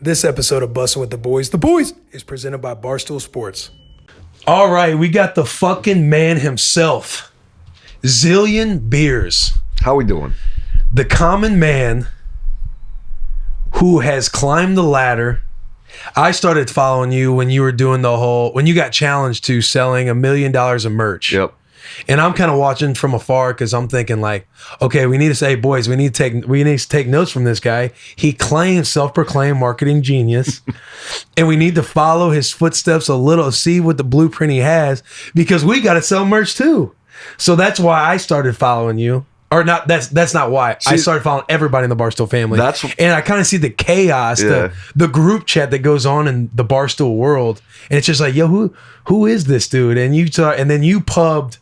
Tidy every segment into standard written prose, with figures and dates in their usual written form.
This episode of Bussin' with the Boys is presented by Barstool Sports. All right, we got the fucking man himself, Zillion Beers. How we doing? The common man who has climbed the ladder. I started following you when you were doing when you got challenged to selling $1 million of merch. Yep. And I'm kind of watching from afar because I'm thinking like, okay, we need to say, boys, we need to take notes from this guy. He claims self-proclaimed marketing genius, and we need to follow his footsteps a little, see what the blueprint he has, because we got to sell merch too. So that's why I started following you. Or not, that's not why. I started following everybody in the Barstool family. And I kind of see the chaos, the group chat that goes on in the Barstool world. And it's just like, yo, who is this dude? And then you pubbed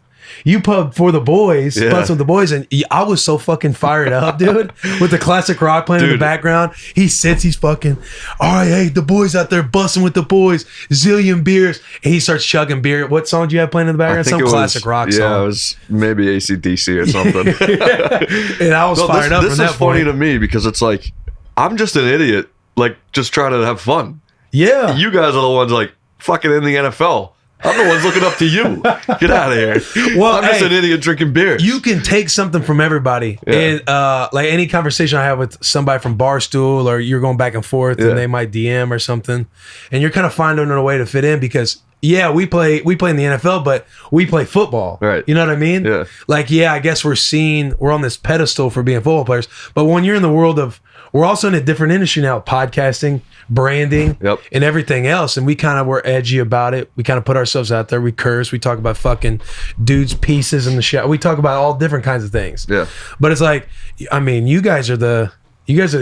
for the boys, Bussin' with the Boys, and I was so fucking fired up, dude, with the classic rock playing in the background. He's fucking, all right, hey, the boys out there bussin' with the boys, Zillion Beers, and he starts chugging beer. What song do you have playing in the background? Some classic rock song. Yeah, it was maybe AC/DC or something. And I was fired up. This is funny to me because it's like, I'm just an idiot, like just trying to have fun. Yeah. You guys are the ones like fucking in the NFL. I'm the ones looking up to you. Get out of here. Well, I'm just an idiot drinking beer. You can take something from everybody. Yeah. And like any conversation I have with somebody from Barstool, or you're going back and forth and they might DM or something, and you're kind of finding a way to fit in because we play in the NFL, but we play football. Right. You know what I mean? Yeah. Like, I guess we're on this pedestal for being football players, but when you're in the world of, we're also in a different industry now, podcasting, branding, and everything else. And we kind of were edgy about it. We kind of put ourselves out there. We curse. We talk about fucking dudes' pieces in the show. We talk about all different kinds of things. Yeah. But it's like, I mean, you guys are the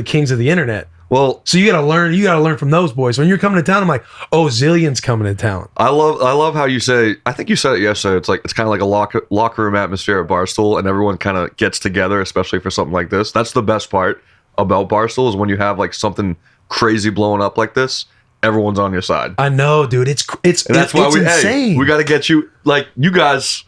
kings of the internet. Well, so you gotta learn from those boys. When you're coming to town, I'm like, oh, Zillion's coming to town. I love how you say, I think you said it yesterday, it's kind of like a locker room atmosphere at Barstool, and everyone kind of gets together, especially for something like this. That's the best part about Barstool, is when you have like something crazy blowing up like this, everyone's on your side. I know, dude. It's insane. We got to get you, like, you guys.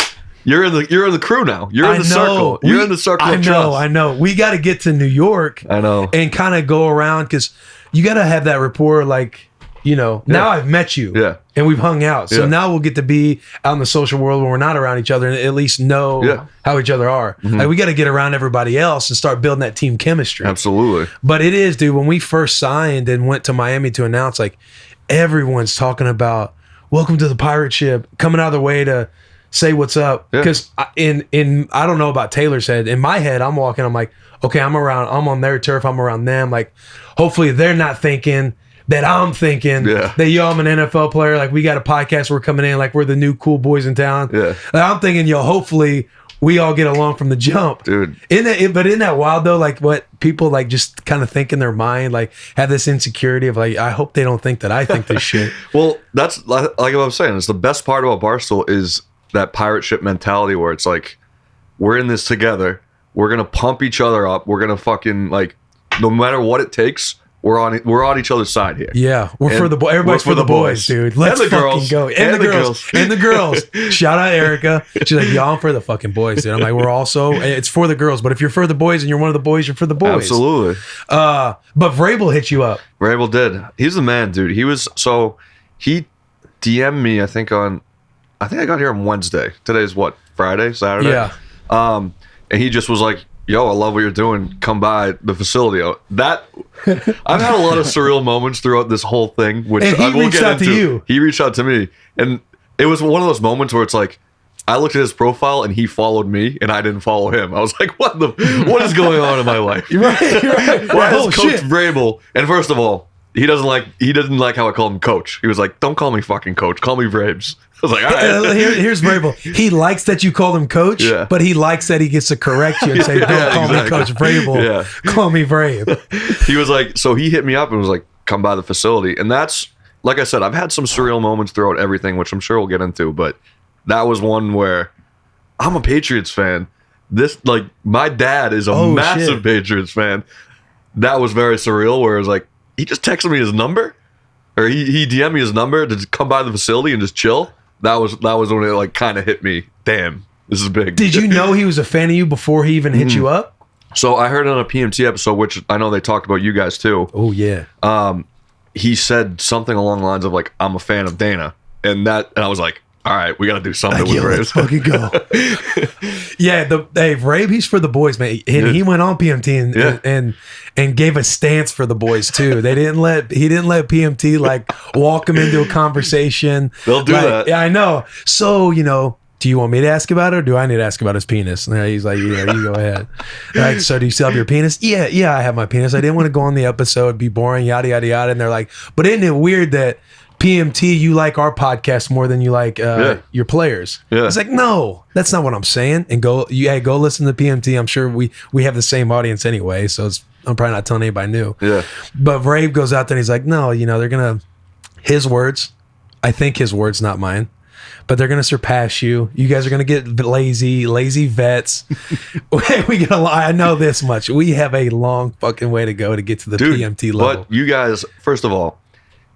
You're in the crew now. You're in the circle. You're in the circle of trust. I know. We got to get to New York. I know. And kind of go around, because you got to have that rapport. Like, now I've met you. Yeah. And we've hung out. So now we'll get to be out in the social world when we're not around each other and at least know how each other are. Mm-hmm. Like, we got to get around everybody else and start building that team chemistry. Absolutely. But it is, dude, when we first signed and went to Miami to announce, like, everyone's talking about, welcome to the pirate ship, coming out of their way to say what's up. Because in I don't know about Taylor's head. In my head, I'm walking, I'm like, okay, I'm on their turf, I'm around them. Like, hopefully they're not thinking that I'm thinking that, I'm an NFL player. Like, we got a podcast, we're coming in, like, we're the new cool boys in town. Yeah. Like, I'm thinking, hopefully we all get along from the jump. Dude. But in that wild, though, like, what people, like, just kind of think in their mind, like, have this insecurity of, like, I hope they don't think that I think this shit. Well, that's like what I'm saying. It's the best part about Barstool is that pirate ship mentality where it's like, we're in this together. We're going to pump each other up. We're going to fucking, like, no matter what it takes, we're on each other's side here. Yeah, everybody's for the boys, dude. Let's and the fucking girls. go. And the girls. Shout out Erica. She's like, I'm for the fucking boys, dude. I'm like, it's for the girls. But if you're for the boys and you're one of the boys, you're for the boys. Absolutely. But Vrabel hit you up. Vrabel did. He's the man, dude. He DM'd me, I think I got here on Wednesday. Today's what? Friday? Saturday? Yeah. And he just was like, yo, I love what you're doing. Come by the facility. I've had a lot of surreal moments throughout this whole thing, which and I will reached get out into. To you. He reached out to me, and it was one of those moments where it's like, I looked at his profile and he followed me, and I didn't follow him. I was like, what is going on in my life? Right. Why is Coach Vrabel? And first of all, he didn't like how I called him Coach. He was like, don't call me fucking Coach. Call me Vrabes. I was like, all right. Here's Vrabel. He likes that you call him Coach, but he likes that he gets to correct you and say, don't call me Coach Vrabel. Yeah. Call me Vrabel. He was like, so he hit me up and was like, come by the facility. And that's, like I said, I've had some surreal moments throughout everything, which I'm sure we'll get into, but that was one where I'm a Patriots fan. My dad is a massive Patriots fan. That was very surreal, where it was like, he just texted me his number, or he DM'd me his number to just come by the facility and just chill. That was when it like kind of hit me. Damn, this is big. Did you know he was a fan of you before he even hit you up? So I heard on a PMT episode, which I know they talked about you guys too. Oh yeah. he said something along the lines of like, I'm a fan of Dana. And I was like, all right, we got to do something with Vrabel. Let's fucking go. Yeah, Vrabel, he's for the boys, man. And he went on PMT and gave a stance for the boys too. He didn't let PMT like walk him into a conversation. They'll do that. Yeah, I know. So, do you want me to ask about it, or do I need to ask about his penis? And he's like, yeah, you go ahead. Like, so do you still have your penis? Yeah, I have my penis. I didn't want to go on the episode, be boring, yada, yada, yada. And they're like, but isn't it weird that PMT, you like our podcast more than you like your players? Yeah. It's like, no, that's not what I'm saying. And go listen to PMT. I'm sure we have the same audience anyway, so I'm probably not telling anybody new. Yeah. But Vrabel goes out there and he's like, no, they're gonna, his words, I think his words, not mine, but they're gonna surpass you. You guys are gonna get lazy vets. I know this much. We have a long fucking way to go to get to the PMT level. But you guys, first of all,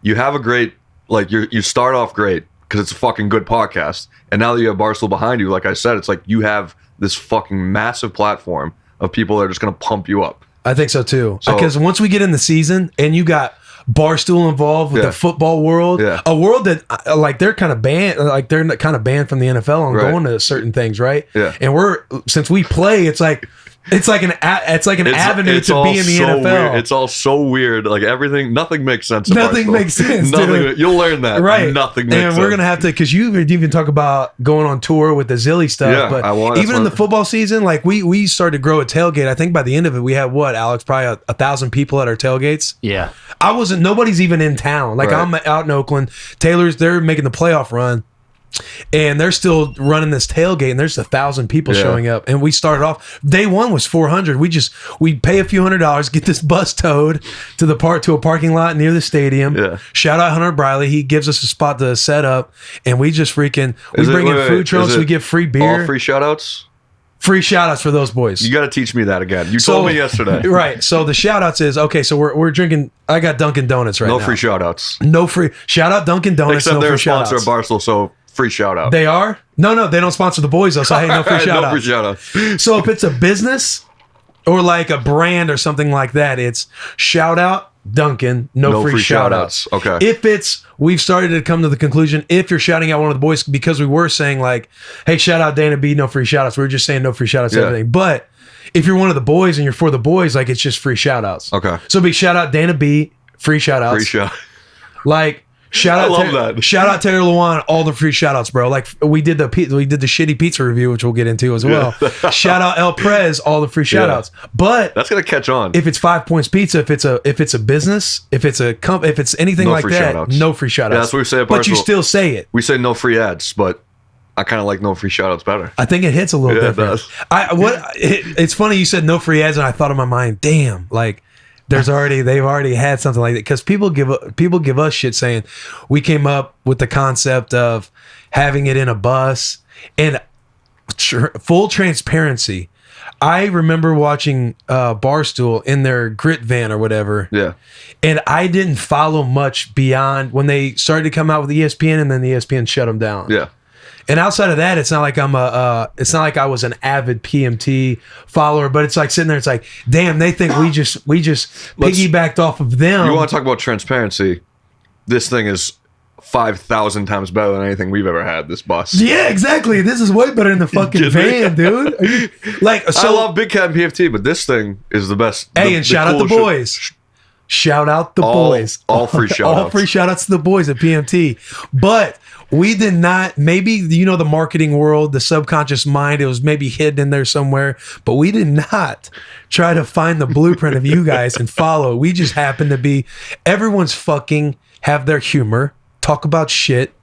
you have a great, like, you start off great because it's a fucking good podcast. And now that you have Barstool behind you, like I said, it's like you have this fucking massive platform of people that are just going to pump you up. I think so too. Because once we get in the season and you got Barstool involved with the football world, a world that like they're kind of banned, from the NFL on going to certain things, right? Yeah. And since we play, it's like an avenue to be in the NFL. Weird. It's all so weird. Like nothing makes sense. Nothing makes sense. Dude. You'll learn that. Right. Nothing makes sense. And we're gonna have to, because you even talk about going on tour with the Zilly stuff. Yeah, but even in the football season, like we started to grow a tailgate. I think by the end of it, we had Alex, probably 1,000 people at our tailgates. Yeah. Nobody's even in town. Like I'm out in Oakland. They're making the playoff run. And they're still running this tailgate, and there's 1,000 people showing up. And we started off, day one was 400. We pay a few $100s, get this bus towed to a parking lot near the stadium. Yeah. Shout out Hunter Briley. He gives us a spot to set up, and we just bring in food trucks. We get free beer. All free shout outs? Free shout outs for those boys. You got to teach me that again. You told me yesterday. Right. So the shout outs is, okay, so we're drinking, I got Dunkin' Donuts right now. No free shout outs. No free, shout out Dunkin' Donuts. Except they're a sponsor of Barstool, so free shout out. They are? No, they don't sponsor the boys though. So hey, no free shout outs. No free shout outs. So if it's a business or like a brand or something like that, it's shout out Dunkin', no free shout outs. Okay. If we've started to come to the conclusion, if you're shouting out one of the boys, because we were saying like, hey, shout out Dana B, no free shout outs. We were just saying no free shout outs, everything. But if you're one of the boys and you're for the boys, like it's just free shout outs. Okay. So it'll be shout out Dana B, free shout outs. Free shout. Like, shout out Taylor Lewan, all the free shout outs, bro. Like we did the shitty pizza review, which we'll get into as well. Shout out El Prez, all the free shout outs. But that's gonna catch on. If it's 5 Points Pizza, if it's a business, if it's anything like that, no free shout outs. Yeah, that's what we say at Barstool. But you still say it. We say no free ads, but I kind of like no free shout outs better. I think it hits a little different. It does. It's funny you said no free ads, and I thought in my mind, damn, like they've already had something like that, because people give us shit saying we came up with the concept of having it in a bus. And full transparency, I remember watching Barstool in their grit van or whatever. Yeah. And I didn't follow much beyond when they started to come out with ESPN, and then the ESPN shut them down. Yeah. And outside of that, it's not like it's not like I was an avid PMT follower, but it's like sitting there, it's like, damn, they think we just piggybacked off of them. You want to talk about transparency? This thing is 5,000 times better than anything we've ever had, this bus. Yeah, exactly. This is way better than the fucking van, dude. I love Big Cat and PFT, but this thing is the best. Hey, and shout out the boys. Shout out the boys. All free shout outs. All free shout outs to the boys at PMT. But we did not, maybe, the marketing world, the subconscious mind, it was maybe hidden in there somewhere, but we did not try to find the blueprint of you guys and follow. We just happened to be, everyone's fucking have their humor, talk about shit,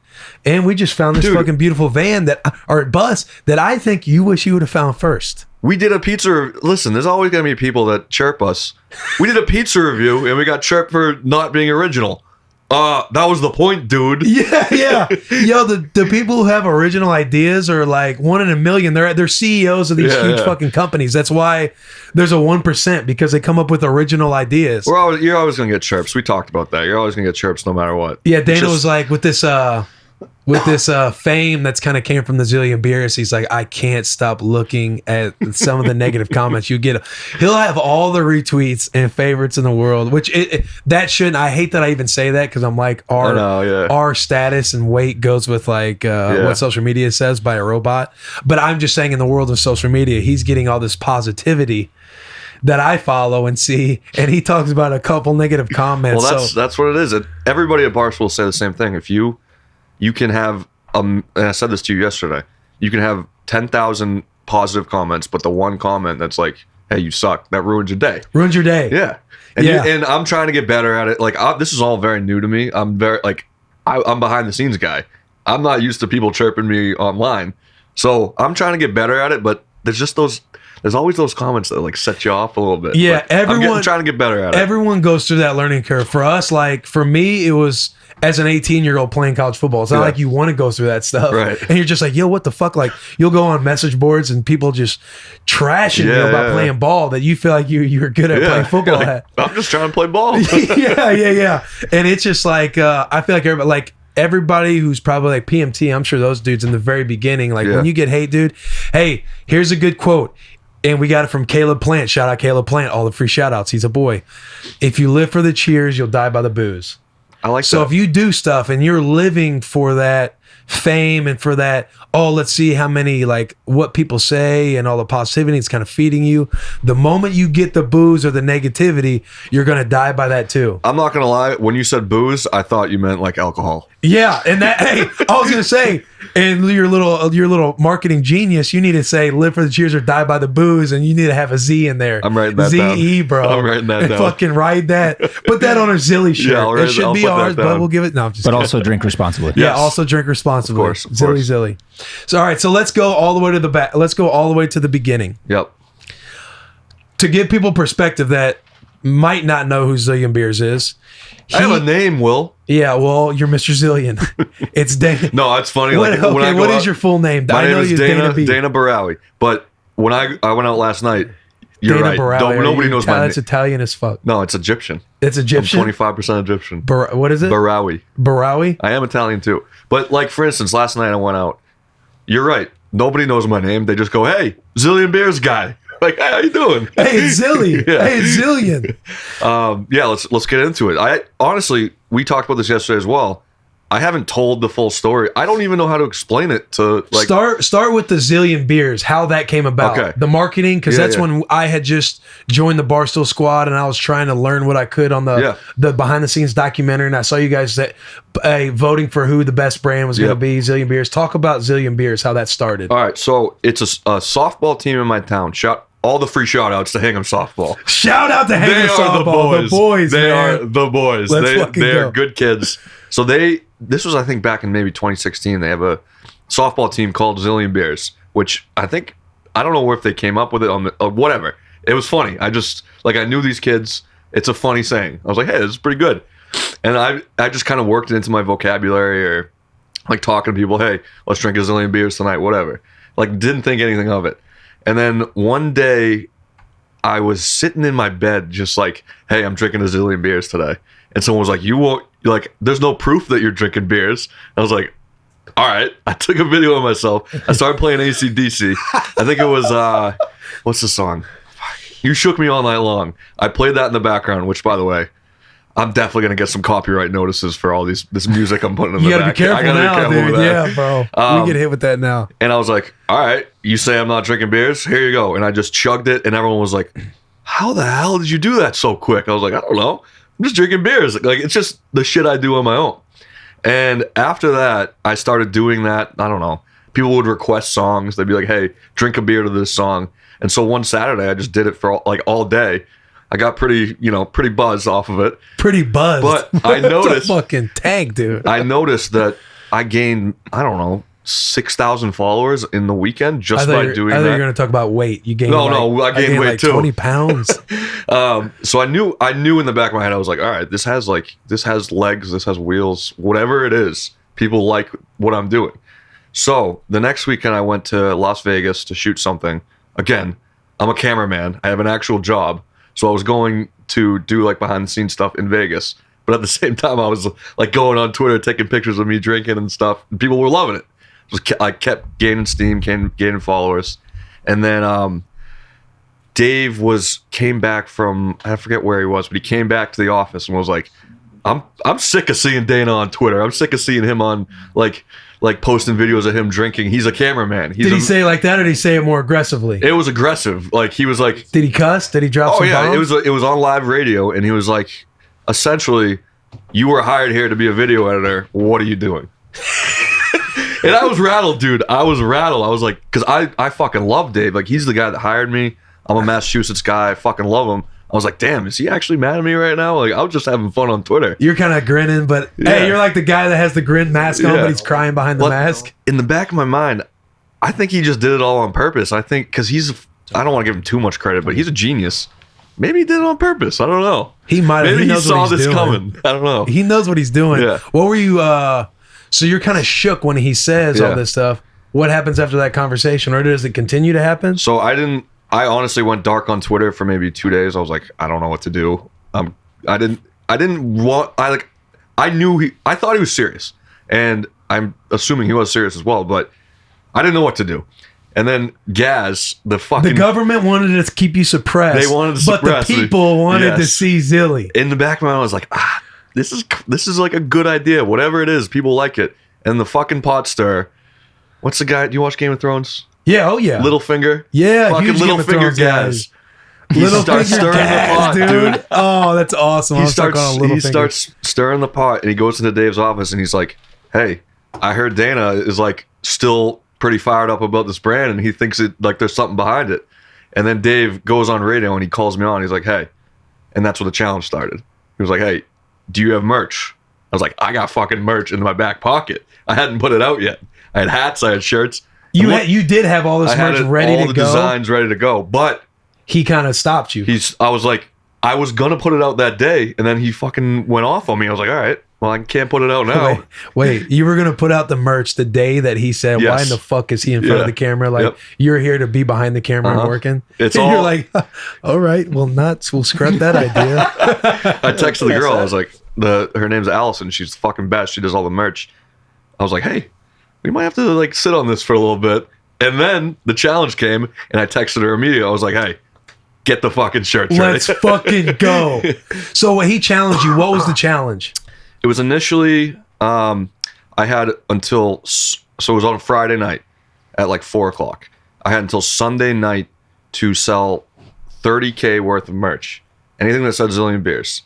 and we just found this fucking beautiful van or bus that I think you wish you would have found first. We did a pizza. Listen, there's always going to be people that chirp us. We did a pizza review, and we got chirped for not being original. That was the point, dude. Yeah. Yo, the people who have original ideas are like 1 in a million. They're CEOs of these huge fucking companies. That's why there's a 1%, because they come up with original ideas. You're always going to get chirps. We talked about that. You're always going to get chirps no matter what. Yeah, Dana was like, with this with this fame that's kind of came from the Zillion Beers, he's like, I can't stop looking at some of the negative comments you get. He'll have all the retweets and favorites in the world, which that shouldn't. I hate that I even say that because I'm like, our status and weight goes with like what social media says by a robot. But I'm just saying, in the world of social media, he's getting all this positivity that I follow and see, and he talks about a couple negative comments. Well, that's what it is. Everybody at Barstool will say the same thing. If you can have, and I said this to you yesterday, you can have 10,000 positive comments, but the one comment that's like, hey, you suck, that ruins your day. Ruins your day. Yeah. And, and I'm trying to get better at it. Like, this is all very new to me. I'm very, like, I'm behind the scenes guy. I'm not used to people chirping me online. So I'm trying to get better at it, but there's always those comments that like set you off a little bit. Yeah, like, I'm trying to get better at it. Everyone goes through that learning curve. For us, like for me, it was as an 18-year-old playing college football. It's not like you want to go through that stuff. Right. And you're just like, yo, what the fuck? Like you'll go on message boards and people just trashing you about playing ball that you feel like you were good at playing football at. I'm just trying to play ball. yeah. And it's just like I feel like everybody who's probably like PMT, I'm sure those dudes in the very beginning, like when you get hate, dude, hey, here's a good quote. And we got it from Caleb Plant. Shout out Caleb Plant. All the free shout outs. He's a boy. If you live for the cheers, you'll die by the booze. I like so that. If you do stuff and you're living for that fame and for that, let's see how many, like what people say and all the positivity, it's kind of feeding you. The moment you get the booze or the negativity, you're going to die by that too. I'm not going to lie. When you said booze, I thought you meant like alcohol. Yeah. And that, hey, I was going to say, and your little marketing genius, you need to say live for the cheers or die by the booze, and you need to have a Z in there. I'm writing that down. Z-E, bro. I'm writing that down. Fucking write that. Put that on our Zilly shirt. Yeah, it should be ours, but we'll give it. No, I'm just But kidding. Also drink responsibly. Yeah, also drink responsibly. Of course. Zilly Zilly. So all right, so let's go all the way to the back. Let's go all the way to the beginning. Yep. To give people perspective that might not know who Zillion Beers is. I have a name, Will. Yeah, well, you're Mr. Zillion. It's Dana. No, it's funny. What is your full name? My name is Dana Bahrawy. But when I went out last night, you're Dana right. Bahrawy. Nobody knows my name. It's Italian as fuck. No, it's Egyptian. It's Egyptian? I'm 25% Egyptian. What is it? Bahrawy. Bahrawy? I am Italian too. But like, for instance, last night I went out. You're right. Nobody knows my name. They just go, hey, Zillion Beers guy. Like, hey, how you doing? Hey, it's Zilly. Hey, it's Zillion. Let's get into it. I honestly, we talked about this yesterday as well. I haven't told the full story. I don't even know how to explain it to like. Start with the Zillion Beers, how that came about. Okay. The marketing, because that's when I had just joined the Barstool squad and I was trying to learn what I could on the behind the scenes documentary. And I saw you guys that voting for who the best brand was going to be, Zillion Beers. Talk about Zillion Beers, how that started. All right, so it's a softball team in my town. All the free shout outs to Hingham Softball. Shout out to Hingham Softball. The boys. They are the boys. They are good kids. So this was, I think, back in maybe 2016. They have a softball team called Zillion Beers, which I don't know if they came up with it on whatever. It was funny. I knew these kids. It's a funny saying. I was like, hey, this is pretty good. And I just kind of worked it into my vocabulary, or like talking to people, hey, let's drink a Zillion Beers tonight, whatever. Like, didn't think anything of it. And then one day, I was sitting in my bed just like, hey, I'm drinking a Zillion Beers today. And someone was like, you won't, like, there's no proof that you're drinking beers. I was like, all right. I took a video of myself. I started playing AC/DC. I think it was, what's the song? You Shook Me All Night Long. I played that in the background, which, by the way, I'm definitely going to get some copyright notices for all this music I'm putting in the back. You got to be careful now, dude. Yeah, bro. We get hit with that now. And I was like, all right, you say I'm not drinking beers? Here you go. And I just chugged it, and everyone was like, how the hell did you do that so quick? I was like, I don't know. I'm just drinking beers. Like, it's just the shit I do on my own. And after that, I started doing that. I don't know. People would request songs. They'd be like, hey, drink a beer to this song. And so one Saturday, I just did it for all day. I got pretty buzzed off of it. Pretty buzzed. But I noticed fucking tank, dude. I noticed that I gained, I don't know, 6,000 followers in the weekend just by doing that. I thought you were going to talk about weight. You gained I gained weight like too. 20 pounds. So I knew in the back of my head, I was like, all right, this has legs, this has wheels, whatever it is. People like what I'm doing. So the next weekend I went to Las Vegas to shoot something. Again, I'm a cameraman. I have an actual job. So I was going to do like behind the scenes stuff in Vegas. But at the same time, I was like going on Twitter, taking pictures of me drinking and stuff. And people were loving it. I kept gaining steam, gaining followers. And then Dave came back from, I forget where he was, but he came back to the office and was like, I'm sick of seeing Dana on Twitter. I'm sick of seeing him on like posting videos of him drinking. He's a cameraman. Did he say it like that, or did he say it more aggressively? It was aggressive. Like he was like, did he cuss? Did he drop some bombs? It was on live radio, and he was like, essentially, you were hired here to be a video editor. What are you doing? And I was rattled, dude. I was like, because I fucking love Dave. Like, he's the guy that hired me. I'm a Massachusetts guy. I fucking love him. I was like, damn, is he actually mad at me right now? Like, I was just having fun on Twitter. You're kind of grinning, but hey, you're like the guy that has the grin mask on, but he's crying behind the mask. In the back of my mind, I think he just did it all on purpose. I think because I don't want to give him too much credit, but he's a genius. Maybe he did it on purpose. I don't know. He might have. Maybe he saw this coming. I don't know. He knows what he's doing. Yeah. What were you? So you're kind of shook when he says all this stuff. What happens after that conversation, or does it continue to happen? So I honestly went dark on Twitter for maybe 2 days. I was like, I don't know what to do. I thought he was serious, and I'm assuming he was serious as well, but I didn't know what to do. And then Gaz, the government wanted to keep you suppressed. They wanted to suppress, but the people wanted to see Zilly. In the back of my mind, I was like, this is like a good idea. Whatever it is, people like it. And the fucking pot stir. What's the guy? Do you watch Game of Thrones? Yeah, oh yeah. Littlefinger? Yeah, fucking huge Game of Littlefinger Thrones Gaz. He starts stirring the pot, dude. Oh, that's awesome. He starts stirring the pot, and he goes into Dave's office, and he's like, hey, I heard Dana is like still pretty fired up about this brand, and he thinks it like there's something behind it. And then Dave goes on radio, and he calls me on. He's like, hey, and that's where the challenge started. He was like, hey, do you have merch? I was like, I got fucking merch in my back pocket. I hadn't put it out yet. I had hats, I had shirts. You did have all this merch ready to go. All the designs ready to go, but he kind of stopped you. I was like, I was gonna put it out that day, and then he fucking went off on me. I was like, all right, well, I can't put it out now. Wait, you were gonna put out the merch the day that he said, why in the fuck is he in front of the camera? Like, you're here to be behind the camera and working. You're like, all right, we'll scrap that idea. I texted the girl. I was like, her name's Allison. She's the fucking best. She does all the merch. I was like, hey, we might have to like sit on this for a little bit. And then the challenge came, and I texted her immediately. I was like, hey, get the fucking shirts ready. Let's fucking go. So when he challenged you, what was the challenge? It was initially, I had until, so it was on a Friday night at like 4 o'clock. I had until Sunday night to sell $30K worth of merch. Anything that said Zillion Beers.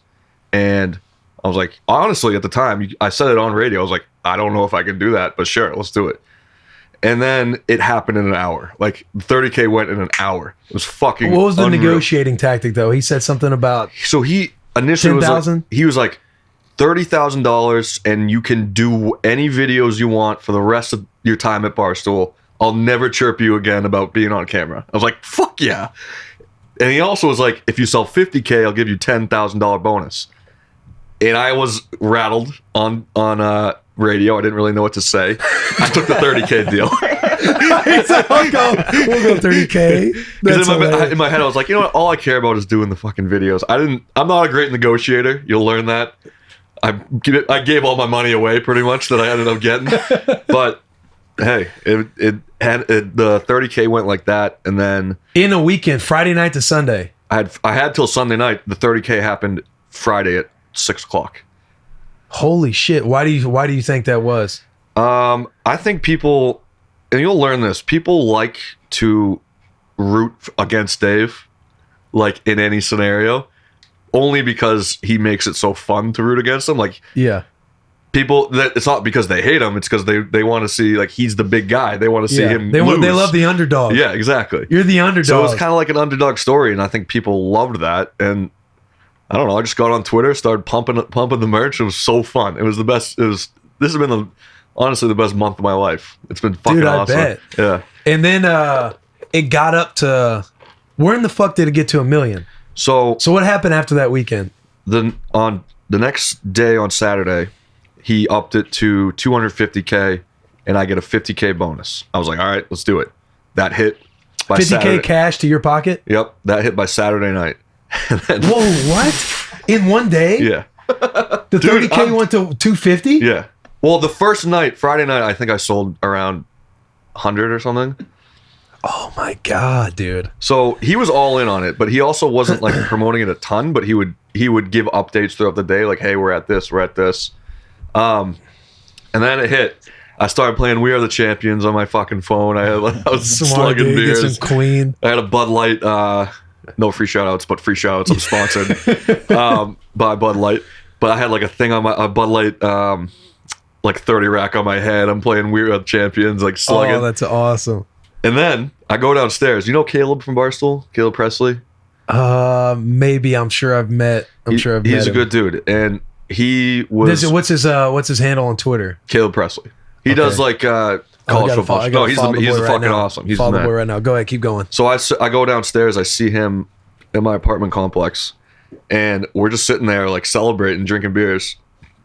And I was like, honestly, at the time, I said it on radio. I was like, I don't know if I can do that, but sure, let's do it. And then it happened in an hour. Like 30K went in an hour. It was fucking What was the unreal. negotiating tactic though? He said something about So he initially was like $30,000 and you can do any videos you want for the rest of your time at Barstool. I'll never chirp you again about being on camera. I was like, fuck yeah. And he also was like, if you sell 50K, I'll give you $10,000 bonus. And I was rattled on radio. I didn't really know what to say. I took the 30K deal. He's like, we'll go 30K. In my head, I was like, you know what? All I care about is doing the fucking videos. I'm not a great negotiator. You'll learn that. I gave all my money away pretty much that I ended up getting. But hey, the 30K went like that, and then in a weekend, Friday night to Sunday. I had till Sunday night. The 30K happened Friday at 6 o'clock. Holy shit! Why do you think that was? I think people, and you'll learn this. People like to root against Dave, like in any scenario, only because he makes it so fun to root against him. Like, yeah, people. It's not because they hate him. It's because they want to see like he's the big guy. They want to see him. They love the underdog. Yeah, exactly. You're the underdog. So it's kind of like an underdog story, and I think people loved that. And I don't know. I just got on Twitter, started pumping the merch. It was so fun. It was the best. This has been honestly the best month of my life. It's been fucking awesome. I bet. Yeah. And then it got up to, where in the fuck did it get to 1 million? So what happened after that weekend? On the next day on Saturday, he upped it to 250K, and I get a 50K bonus. I was like, all right, let's do it. That hit by 50K Saturday. Cash to your pocket? Yep, that hit by Saturday night. Whoa, what? In one day? Yeah. The 30K went to 250? Yeah. Well, the first night, Friday night, I think I sold around 100 or something. Oh my God, dude. So he was all in on it, but he also wasn't like promoting it a ton, but he would give updates throughout the day, like, hey, we're at this. And then it hit. I started playing We Are the Champions on my fucking phone. I was slugging beers. Get some Queen. I had a Bud Light, no free shout outs, but free shout outs. I'm sponsored by Bud Light. But I had like a thing on a Bud Light, like 30 rack on my head. I'm playing We Are the Champions, like slugging. Oh, that's awesome. And then I go downstairs. You know Caleb from Barstool? Caleb Presley? Maybe. I'm sure I've met. He's a good dude. And he was... What's his handle on Twitter? Caleb Presley. He does like college football. No, he's fucking awesome. He's follow the boy right now. Go ahead, keep going. So I go downstairs. I see him in my apartment complex, and we're just sitting there like celebrating, drinking beers.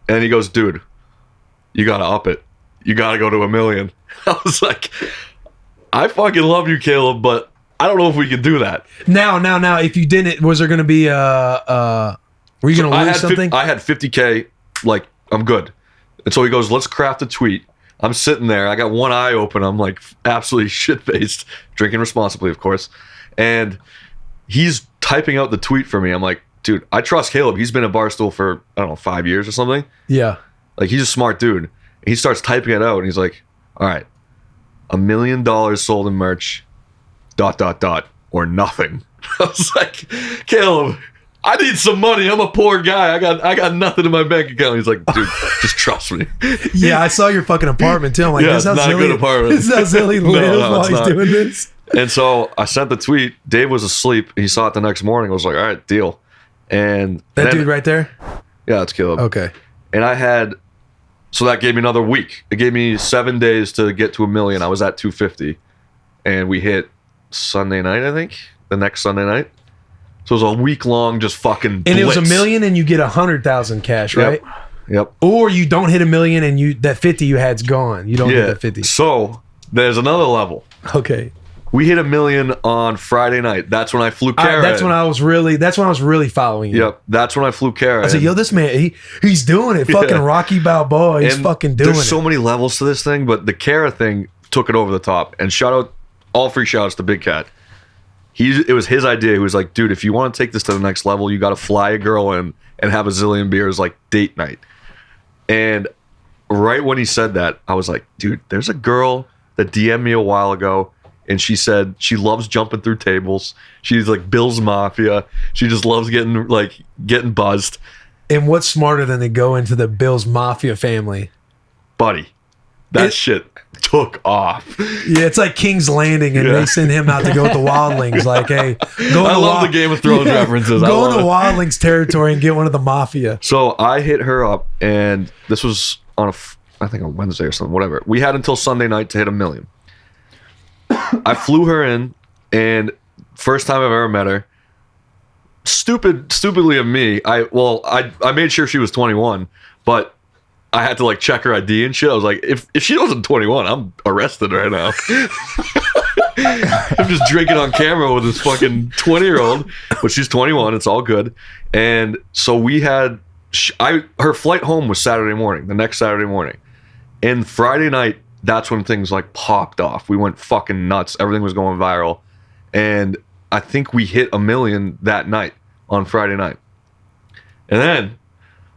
And he goes, "Dude, you gotta up it. You gotta go to 1 million." I was like, "I fucking love you, Caleb, but I don't know if we can do that." Now, if you didn't, was there gonna be were you gonna lose something? I had 50K. Like, I'm good. And so he goes, "Let's craft a tweet." I'm sitting there. I got one eye open. I'm like absolutely shit-faced, drinking responsibly, of course. And he's typing out the tweet for me. I'm like, dude, I trust Caleb. He's been at Barstool for, I don't know, 5 years or something. Yeah. Like, he's a smart dude. And he starts typing it out, and he's like, all right, $1 million sold in merch, ... or nothing. I was like, Caleb, I need some money. I'm a poor guy. I got nothing in my bank account. He's like, dude, just trust me. Yeah, I saw your fucking apartment too. I'm like, this is not a good apartment. This is how Zilly lives while he's doing this. And so I sent the tweet. Dave was asleep. He saw it the next morning. I was like, all right, deal. And that dude right there? Yeah, that's Caleb. Okay. And so that gave me another week. It gave me 7 days to get to 1 million. I was at 250. And we hit Sunday night, I think. The next Sunday night. So it was a week long, just fucking blitz. And it was 1 million, and you get 100,000 cash, right? Yep. Or you don't hit 1 million, and that 50 you had's gone. You don't get that 50. So there's another level. Okay. We hit 1 million on Friday night. That's when I flew Kara. That's when I was really following you. Yep. That's when I flew Kara. I said, yo, this man, he's doing it. Fucking Rocky Balboa. He's fucking doing it. There's so many levels to this thing, but the Kara thing took it over the top. And all free shout outs to Big Cat. It was his idea. He was like, dude, if you want to take this to the next level, you got to fly a girl in and have a Zillion Beers like date night. And right when he said that, I was like, dude, there's a girl that DM'd me a while ago, and she said she loves jumping through tables. She's like Bill's Mafia. She just loves getting buzzed. And what's smarter than to go into the Bill's Mafia family? Buddy, that shit took off. Yeah, it's like King's Landing, and they send him out to go with the wildlings. Like, hey, I love the Game of Thrones references. Go into wildlings territory and get one of the Mafia. So I hit her up, and this was on I think on Wednesday or something, whatever. We had until Sunday night to hit 1 million. I flew her in, and first time I've ever met her. Stupidly of me, I made sure she was 21, but I had to like check her ID and shit. I was like, if she wasn't 21, I'm arrested right now. I'm just drinking on camera with this fucking 20-year-old, but she's 21. It's all good. And so we had, her flight home was Saturday morning, the next Saturday morning. And Friday night, that's when things like popped off. We went fucking nuts. Everything was going viral. And I think we hit 1 million that night on Friday night. And then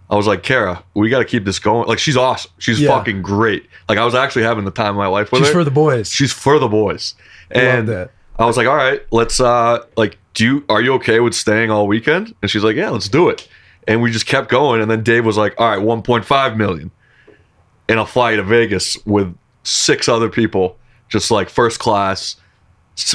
I was like, Kara, we got to keep this going. Like, she's awesome. She's fucking great. Like, I was actually having the time of my life with her. She's for the boys. She's for the boys. And love that. I was like, all right, let's, are you okay with staying all weekend? And she's like, yeah, let's do it. And we just kept going. And then Dave was like, all right, 1.5 million. And I'll fly you to Vegas with 6 other people, just like first class,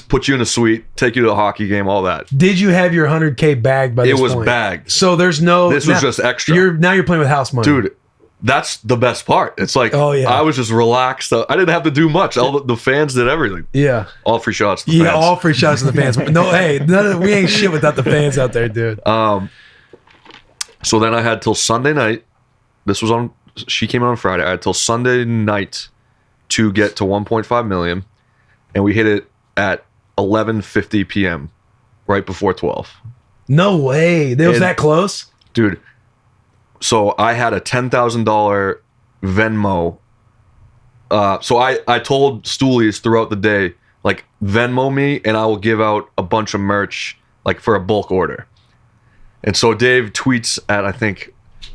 put you in a suite, take you to a hockey game, all that. Did you have your 100K bagged by this point? It was bagged. So there's no... This was just extra. You're playing with house money. Dude, that's the best part. It's like, I was just relaxed. I didn't have to do much. All the fans did everything. Yeah. All free shots to the fans. Yeah, all free shots to the fans. No, hey, we ain't shit without the fans out there, dude. So then I had till Sunday night. She came in on Friday. I had till Sunday night to get to 1.5 million. And we hit it at 11:50 p.m. right before 12. No way. It was that close? Dude, So I had a $10,000 Venmo. So I told Stoolies throughout the day, like, Venmo me and I will give out a bunch of merch, like, for a bulk order. And so Dave tweets at, I think,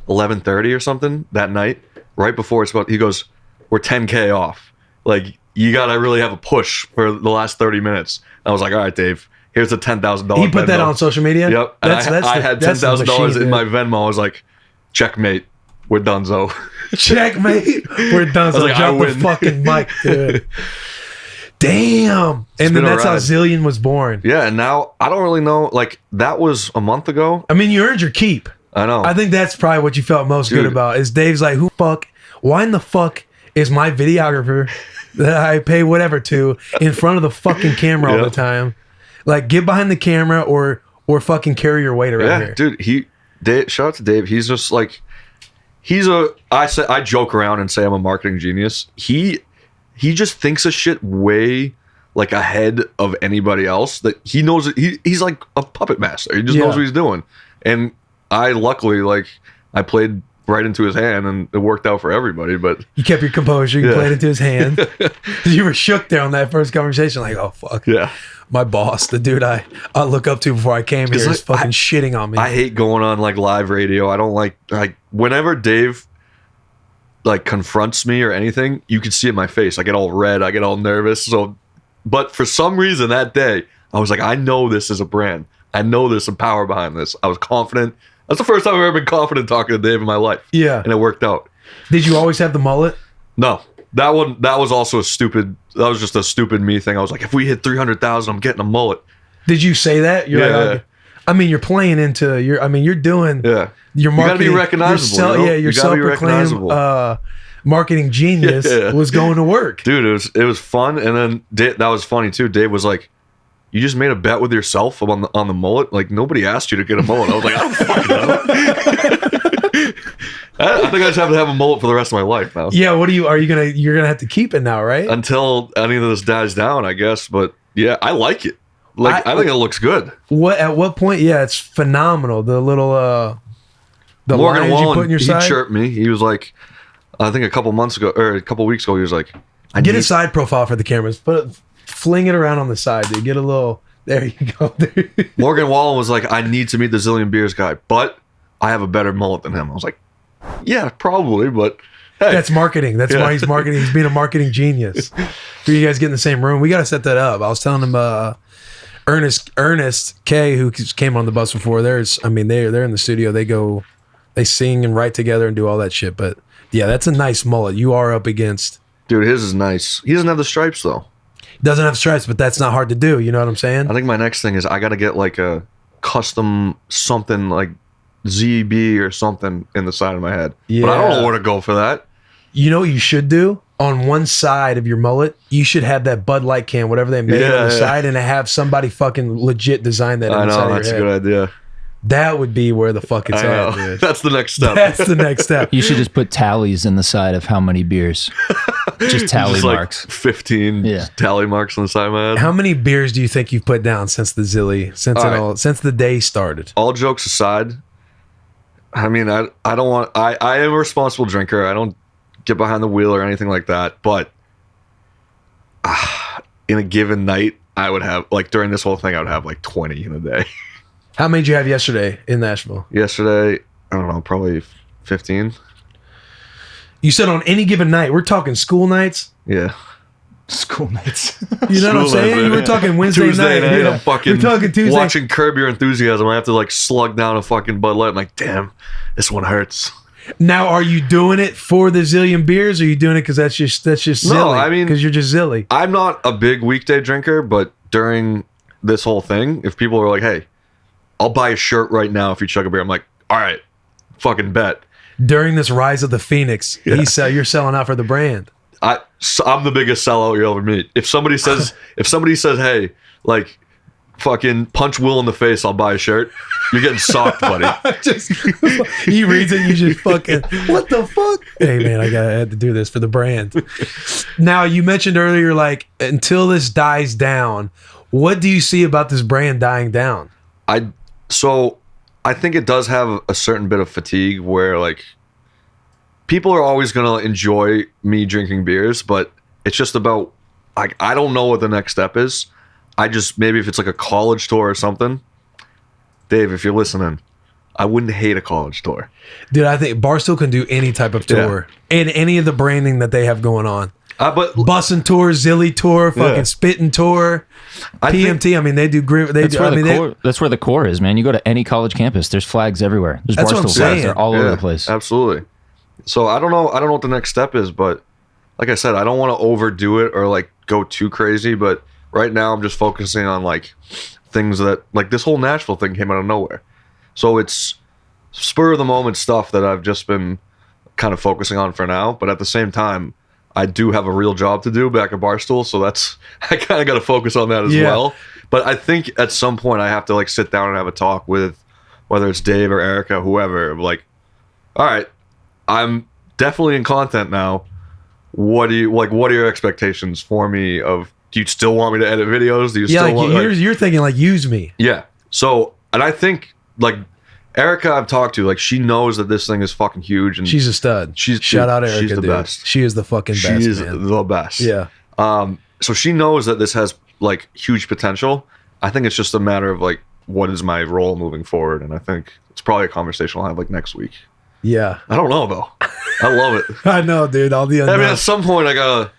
11:30 or something that night, right before it's about, he goes, we're 10K off. Like, you got to really have a push for the last 30 minutes. I was like, all right, Dave, here's a $10,000. He put that on social media? Yep. And I had $10,000 in my Venmo. I was like, checkmate. We're donezo. Checkmate. We're donezo. Like, Drop the fucking mic, dude. Damn. And then that's how Zillion was born. Yeah, and now I don't really know. Like, that was a month ago. I mean, you earned your keep. I know. I think that's probably what you felt most good about. Is Dave's like, why in the fuck is my videographer that I pay whatever to in front of the fucking camera all the time? Like, get behind the camera or fucking carry your weight around here. Dude, shout out to Dave. He's just like, I joke around and say I'm a marketing genius. He just thinks of shit way like ahead of anybody else, that he knows he's like a puppet master. He just knows what he's doing. And I luckily, like, I played right into his hand and it worked out for everybody. But you kept your composure. You played into his hand. You were shook there on that first conversation, like, oh fuck. Yeah. My boss, the dude I look up to before I came here, is fucking shitting on me. I hate going on like live radio. I don't like whenever Dave like confronts me or anything, you can see it in my face. I get all red. I get all nervous. So, but for some reason that day, I was like, I know this is a brand. I know there's some power behind this. I was confident. That's the first time I've ever been confident talking to Dave in my life. Yeah. And it worked out. Did you always have the mullet? No. That was also that was just a stupid me thing. I was like, if we hit 300,000, I'm getting a mullet. Did you say that? You're like, I mean, you're playing into you're doing your marketing. You gotta be recognizable. Your self-proclaimed marketing genius was going to work. Dude, it was fun. And then that was funny too. Dave was like, you just made a bet with yourself on the mullet. Like, nobody asked you to get a mullet. I was like, I don't fucking know. I think I just have to have a mullet for the rest of my life now. Yeah, you're gonna have to keep it now, right? Until any of this dies down, I guess. But yeah, I like it. Like, I think it looks good. At what point? Yeah, it's phenomenal. The little the Morgan lines Wallen, you put in your side. He chirped me. He was like, I think a couple weeks ago, he was like, get a side profile for the cameras. Fling it around on the side, dude. Get a little. There you go. Morgan Wallen was like, I need to meet the Zillion Beers guy, but I have a better mullet than him. I was like, yeah, probably, but hey. That's marketing. That's why he's marketing. He's being a marketing genius. For you guys get in the same room, we got to set that up. I was telling him, Ernest K, who came on the bus before. They're in the studio. They sing and write together and do all that shit. But yeah, that's a nice mullet. You are up against. Dude, his is nice. He doesn't have the stripes though. Doesn't have stripes, but that's not hard to do. You know what I'm saying? I think my next thing is I got to get like a custom something like ZB or something in the side of my head. Yeah. But I don't know where to go for that. You know what you should do? On one side of your mullet, you should have that Bud Light can, whatever they made on the side, and have somebody fucking legit design that in the side of your head. That's a good idea. That would be where the fuck it's at, dude. That's the next step. That's the next step. You should just put tallies in the side of how many beers. Just tally marks. Like 15 tally marks on the side of my head. How many beers do you think you've put down since the Zilly, since the day started? All jokes aside, I mean, I am a responsible drinker. I don't get behind the wheel or anything like that. But in a given night, I would have, like, during this whole thing, I would have like 20 in a day. How many did you have yesterday in Nashville? Yesterday, I don't know, probably 15. You said on any given night. We're talking school nights? Yeah. School nights. You know what I'm saying? You were talking Wednesday Tuesday night. Yeah. I'm fucking we're talking Tuesday. Watching Curb Your Enthusiasm. I have to like slug down a fucking Bud Light. I'm like, damn, this one hurts. Now, are you doing it for the Zillion Beers, or are you doing it because that's just Zilly? No, I mean, because you're just Zilly. I'm not a big weekday drinker, but during this whole thing, if people are like, hey, I'll buy a shirt right now if you chug a beer, I'm like, all right, fucking bet. During this rise of the Phoenix, you're selling out for the brand. I'm the biggest sellout you'll ever meet. If somebody says, hey, like, fucking punch Will in the face, I'll buy a shirt, you're getting socked, buddy. He reads it, you just fucking, what the fuck? Hey man, I had to do this for the brand. Now, you mentioned earlier, like, until this dies down, what do you see about this brand dying down? So I think it does have a certain bit of fatigue where like people are always gonna enjoy me drinking beers, but it's just about like I don't know what the next step is. I just maybe if it's like a college tour or something. Dave, if you're listening, I wouldn't hate a college tour. Dude, I think Barstool can do any type of tour and any of the branding that they have going on. But Bussin tour, Zilly tour, fucking Spittin' tour, PMT. I mean, they do great. That's where the core is, man. You go to any college campus, there's flags everywhere. There's That's what I'm Barstool flags. saying. They're all over the place. Absolutely. So I don't know what the next step is, but like I said, I don't want to overdo it or like go too crazy. But right now, I'm just focusing on like things that like this whole Nashville thing came out of nowhere. So it's spur of the moment stuff that I've just been kind of focusing on for now. But at the same time, I do have a real job to do back at Barstool. So I kind of got to focus on that as well. But I think at some point I have to like sit down and have a talk with whether it's Dave or Erica, whoever, like, all right, I'm definitely in content now. What are your expectations for me of, do you still want me to edit videos? Do you still want you're thinking like use me. Yeah. So, and I think like Erica I've talked to, like she knows that this thing is fucking huge and she's a stud. Shout out Erica, she's the dude. best. She is the fucking best. She is man. the best. Yeah. So she knows that this has like huge potential. I think it's just a matter of like what is my role moving forward, and I think it's probably a conversation I'll have like next week. Yeah. I don't know though. I love it. I know, dude. All the I mean, at some point I gotta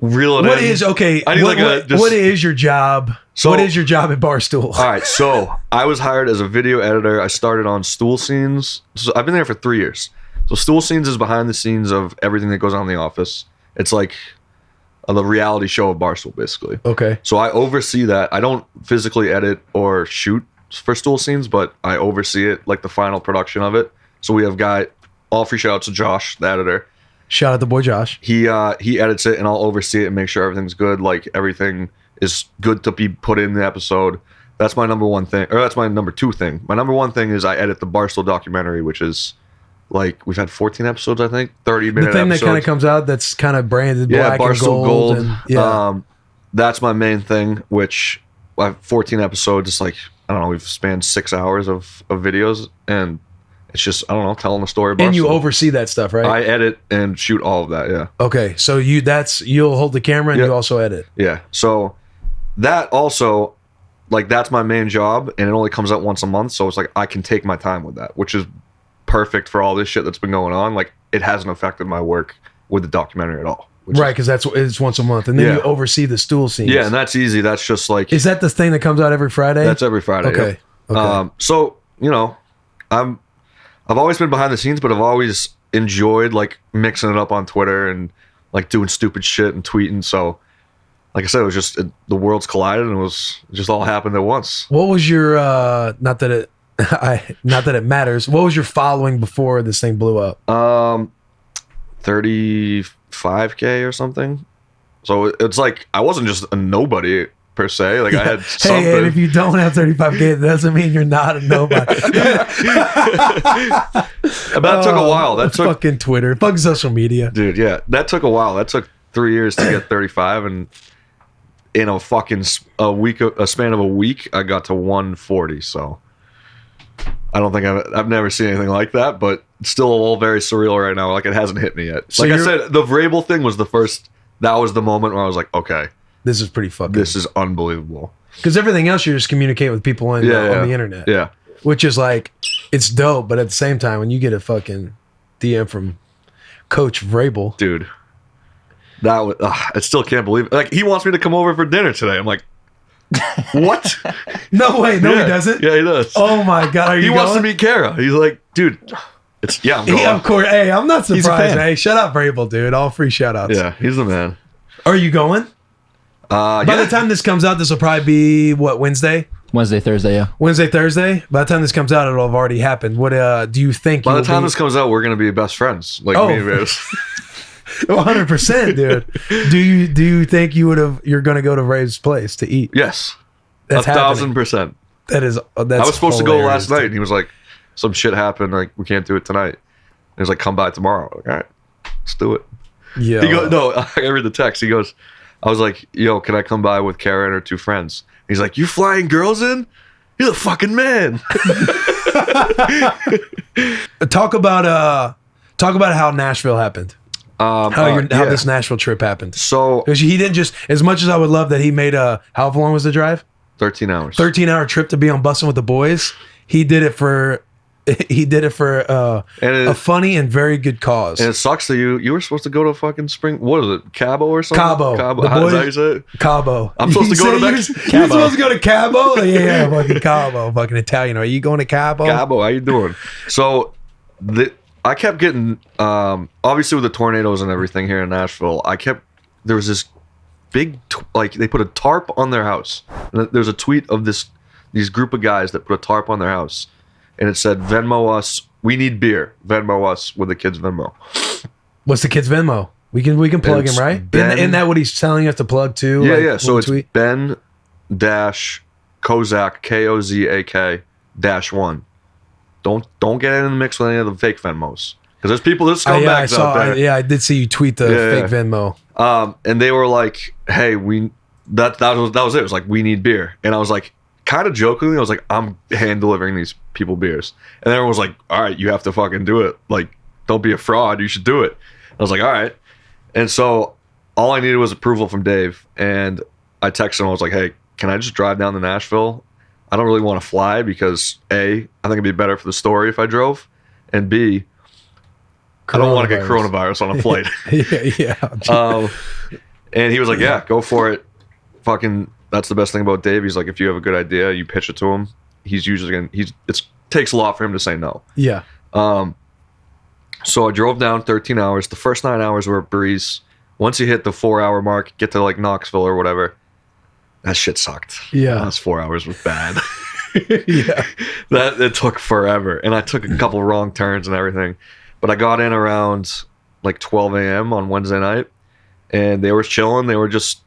reel it in. I need what is your job? So, what is your job at Barstool? All right, so I was hired as a video editor. I started on Stool Scenes. So I've been there for 3 years. So Stool Scenes is behind the scenes of everything that goes on in the office. It's like the reality show of Barstool, basically. Okay. So I oversee that. I don't physically edit or shoot for Stool Scenes, but I oversee it, like the final production of it. So we have all free shout outs to Josh, the editor. Shout out to boy Josh. He edits it and I'll oversee it and make sure everything's good. Like everything is good to be put in the episode. That's my number one thing, or that's my number two thing. My number one thing is I edit the Barstool documentary, which is like we've had 14 episodes, I think, 30-minute The thing episodes. that kind of comes out that's kind of branded black Barstool and gold. And, that's my main thing, which I have 14 episodes. It's like, I don't know, we've spanned 6 hours of videos, and it's just, I don't know, telling the story of Barstool. And you oversee that stuff, right? I edit and shoot all of that, yeah. Okay, so you'll hold the camera and you also edit. Yeah, so that also, like, that's my main job, and it only comes out once a month, so it's like I can take my time with that, which is perfect for all this shit that's been going on. Like, it hasn't affected my work with the documentary at all. Right, because it's once a month, and then you oversee the stool scenes. Yeah, and that's easy. That's just like, is that the thing that comes out every Friday? That's every Friday. Okay. Yep. Okay. So I've always been behind the scenes, but I've always enjoyed like mixing it up on Twitter and like doing stupid shit and tweeting. So, like I said, it was just the worlds collided, and it just all happened at once. What was your not that it matters. What was your following before this thing blew up? 35K or something. So it's like I wasn't just a nobody per se. Like I had something. Hey, and if you don't have 35K, that doesn't mean you're not a nobody. That took a while. That took fucking Twitter, fucking social media, dude. Yeah, that took a while. That took 3 years to get 35, and in a span of a week, I got to 140. So I don't think I've never seen anything like that, but it's still all very surreal right now. Like it hasn't hit me yet. So like I said, the Vrabel thing was the first. That was the moment where I was like, okay, this is pretty fucking. This is unbelievable. Because everything else you're just communicating with people on the internet. Yeah. Which is like, it's dope, but at the same time, when you get a fucking DM from Coach Vrabel, dude, that was I still can't believe it. Like he wants me to come over for dinner today. I'm like, what? No way. No, he doesn't. Yeah, he does. Oh my god, he wants to meet Kara. He's like, dude, I'm going. Of course. Hey, I'm not surprised. fan. Hey, shout out Vrabel, dude. All free shout outs. Yeah, he's the man. Are you going? By the time this comes out, this will probably be what, Wednesday, Thursday, yeah. Wednesday, Thursday. By the time this comes out, it'll have already happened. What do you think? By the time this comes out, we're gonna be best friends, like me and Rose. 100%, dude. Do you think you're gonna go to Ray's place to eat? Yes, that's 1,000%. That's I was supposed to go last night, and he was like, some shit happened, like we can't do it tonight. He was like, come by tomorrow. Like, all right, let's do it. Yeah. He goes, no, I read the text. He goes, I was like, yo, can I come by with Kara and her 2 friends? He's like, you flying girls in? You're the fucking man. Talk about how Nashville happened. How this Nashville trip happened. So because he didn't just, as much as I would love that he made how long was the drive? 13 hours. 13-hour trip to be on Bussin with the boys. He did it for a funny and very good cause. And it sucks that you were supposed to go to fucking spring. What is it? Cabo or something? Cabo. How is that you say it? Cabo. I'm supposed to go to Mexico. You're supposed to go to Cabo? Yeah, fucking Cabo. Fucking Italian. Are you going to Cabo? Cabo, how you doing? So I kept getting, obviously with the tornadoes and everything here in Nashville, there was this big, they put a tarp on their house. And there's a tweet of these group of guys that put a tarp on their house. And it said, Venmo us, we need beer. Venmo us with the kids' Venmo. What's the kid's Venmo? We can plug him, right? Isn't that what he's telling us to plug too? Yeah. So it's Ben dash Kozak, Kozak -1. Don't get in the mix with any of the fake Venmos. Because there's scumbags out there. I did see you tweet the fake Venmo. And they were like, hey, that was it. It was like, we need beer. And I was like, kind of jokingly, I was like, I'm hand delivering these people beers. And everyone was like, all right, you have to fucking do it. Like, don't be a fraud. You should do it. I was like, all right. And so all I needed was approval from Dave. And I texted him. I was like, hey, can I just drive down to Nashville? I don't really want to fly because A, I think it'd be better for the story if I drove. And B, I don't want to get coronavirus on a flight. Yeah. And he was like, yeah, go for it. Fucking, that's the best thing about Dave. He's like, if you have a good idea, you pitch it to him. He's usually it takes a lot for him to say no. Yeah. So I drove down 13 hours. The first 9 hours were a breeze. Once you hit the 4-hour mark, get to like Knoxville or whatever, that shit sucked. Yeah. The last 4 hours was bad. Yeah. It took forever. And I took a couple wrong turns and everything. But I got in around like 12 a.m. on Wednesday night. And they were chilling. They were just,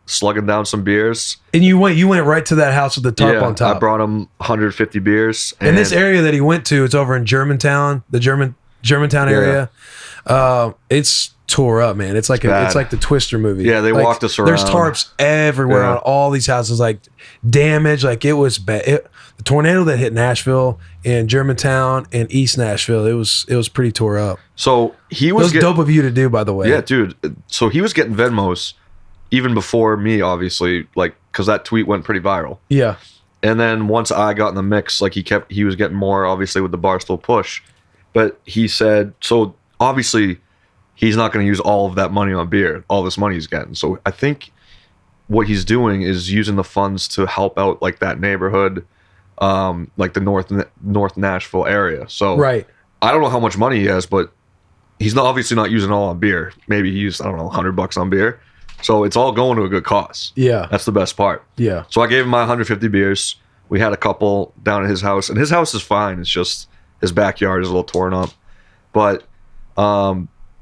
slugging down some beers. And you went right to that house with the tarp on top. I brought him 150 beers. And this area that he went to, it's over in Germantown, the Germantown area. It's tore up, man. It's like the Twister movie. Yeah, they walked us around. There's tarps everywhere on all these houses, like damage. Like it was bad. The tornado that hit Nashville and Germantown and East Nashville, it was pretty tore up. So he was dope of you to do, by the way. Yeah, dude. So he was getting Venmos even before me, obviously, like because that tweet went pretty viral. Yeah. And then once I got in the mix, like he was getting more, obviously, with the Barstool push. But he said, so obviously he's not going to use all of that money on beer, all this money he's getting. So I think what he's doing is using the funds to help out like that neighborhood, like the North Nashville area. So right. I don't know how much money he has, but he's obviously not using all on beer. Maybe he used, I don't know, $100 on beer. So it's all going to a good cause. Yeah. That's the best part. Yeah. So I gave him my 150 beers. We had a couple down at his house, and his house is fine. It's just his backyard is a little torn up. But,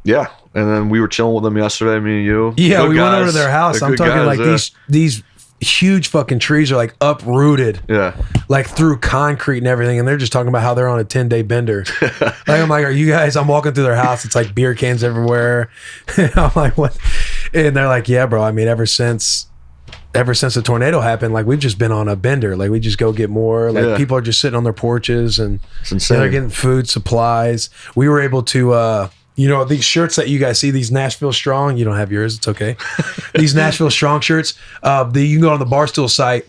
yeah. And then we were chilling with them yesterday, me and you. Yeah, good we guys. went over to their house. They're I'm talking guys, like these huge fucking trees are like uprooted. Yeah. Like through concrete and everything. And they're just talking about how they're on a 10-day bender. Like, I'm like, are you guys, I'm walking through their house. It's like beer cans everywhere. I'm like, what? And they're like, yeah, bro. I mean, ever since the tornado happened, like we've just been on a bender. Like we just go get more. Like people are just sitting on their porches and they're getting food, supplies. We were able to, these shirts that you guys see, these Nashville Strong, you don't have yours, it's okay. These Nashville Strong shirts, you can go on the Barstool site.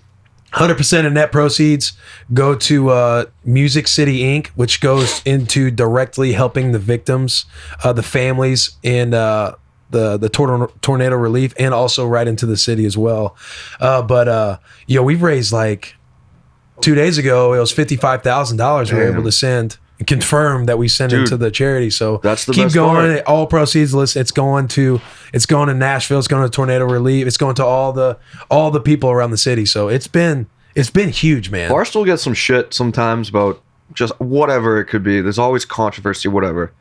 100% of net proceeds go to Music City Inc., which goes into directly helping the victims, the families, and the tornado relief, and also right into the city as well. But we've raised like 2 days ago, it was $55,000 we were able to send. Confirm that we send it to the charity. So that's the keep best going. part. All proceeds list. It's going to Nashville. It's going to tornado relief. It's going to all the people around the city. So it's been huge, man. Barstool gets some shit sometimes about just whatever it could be. There's always controversy, whatever.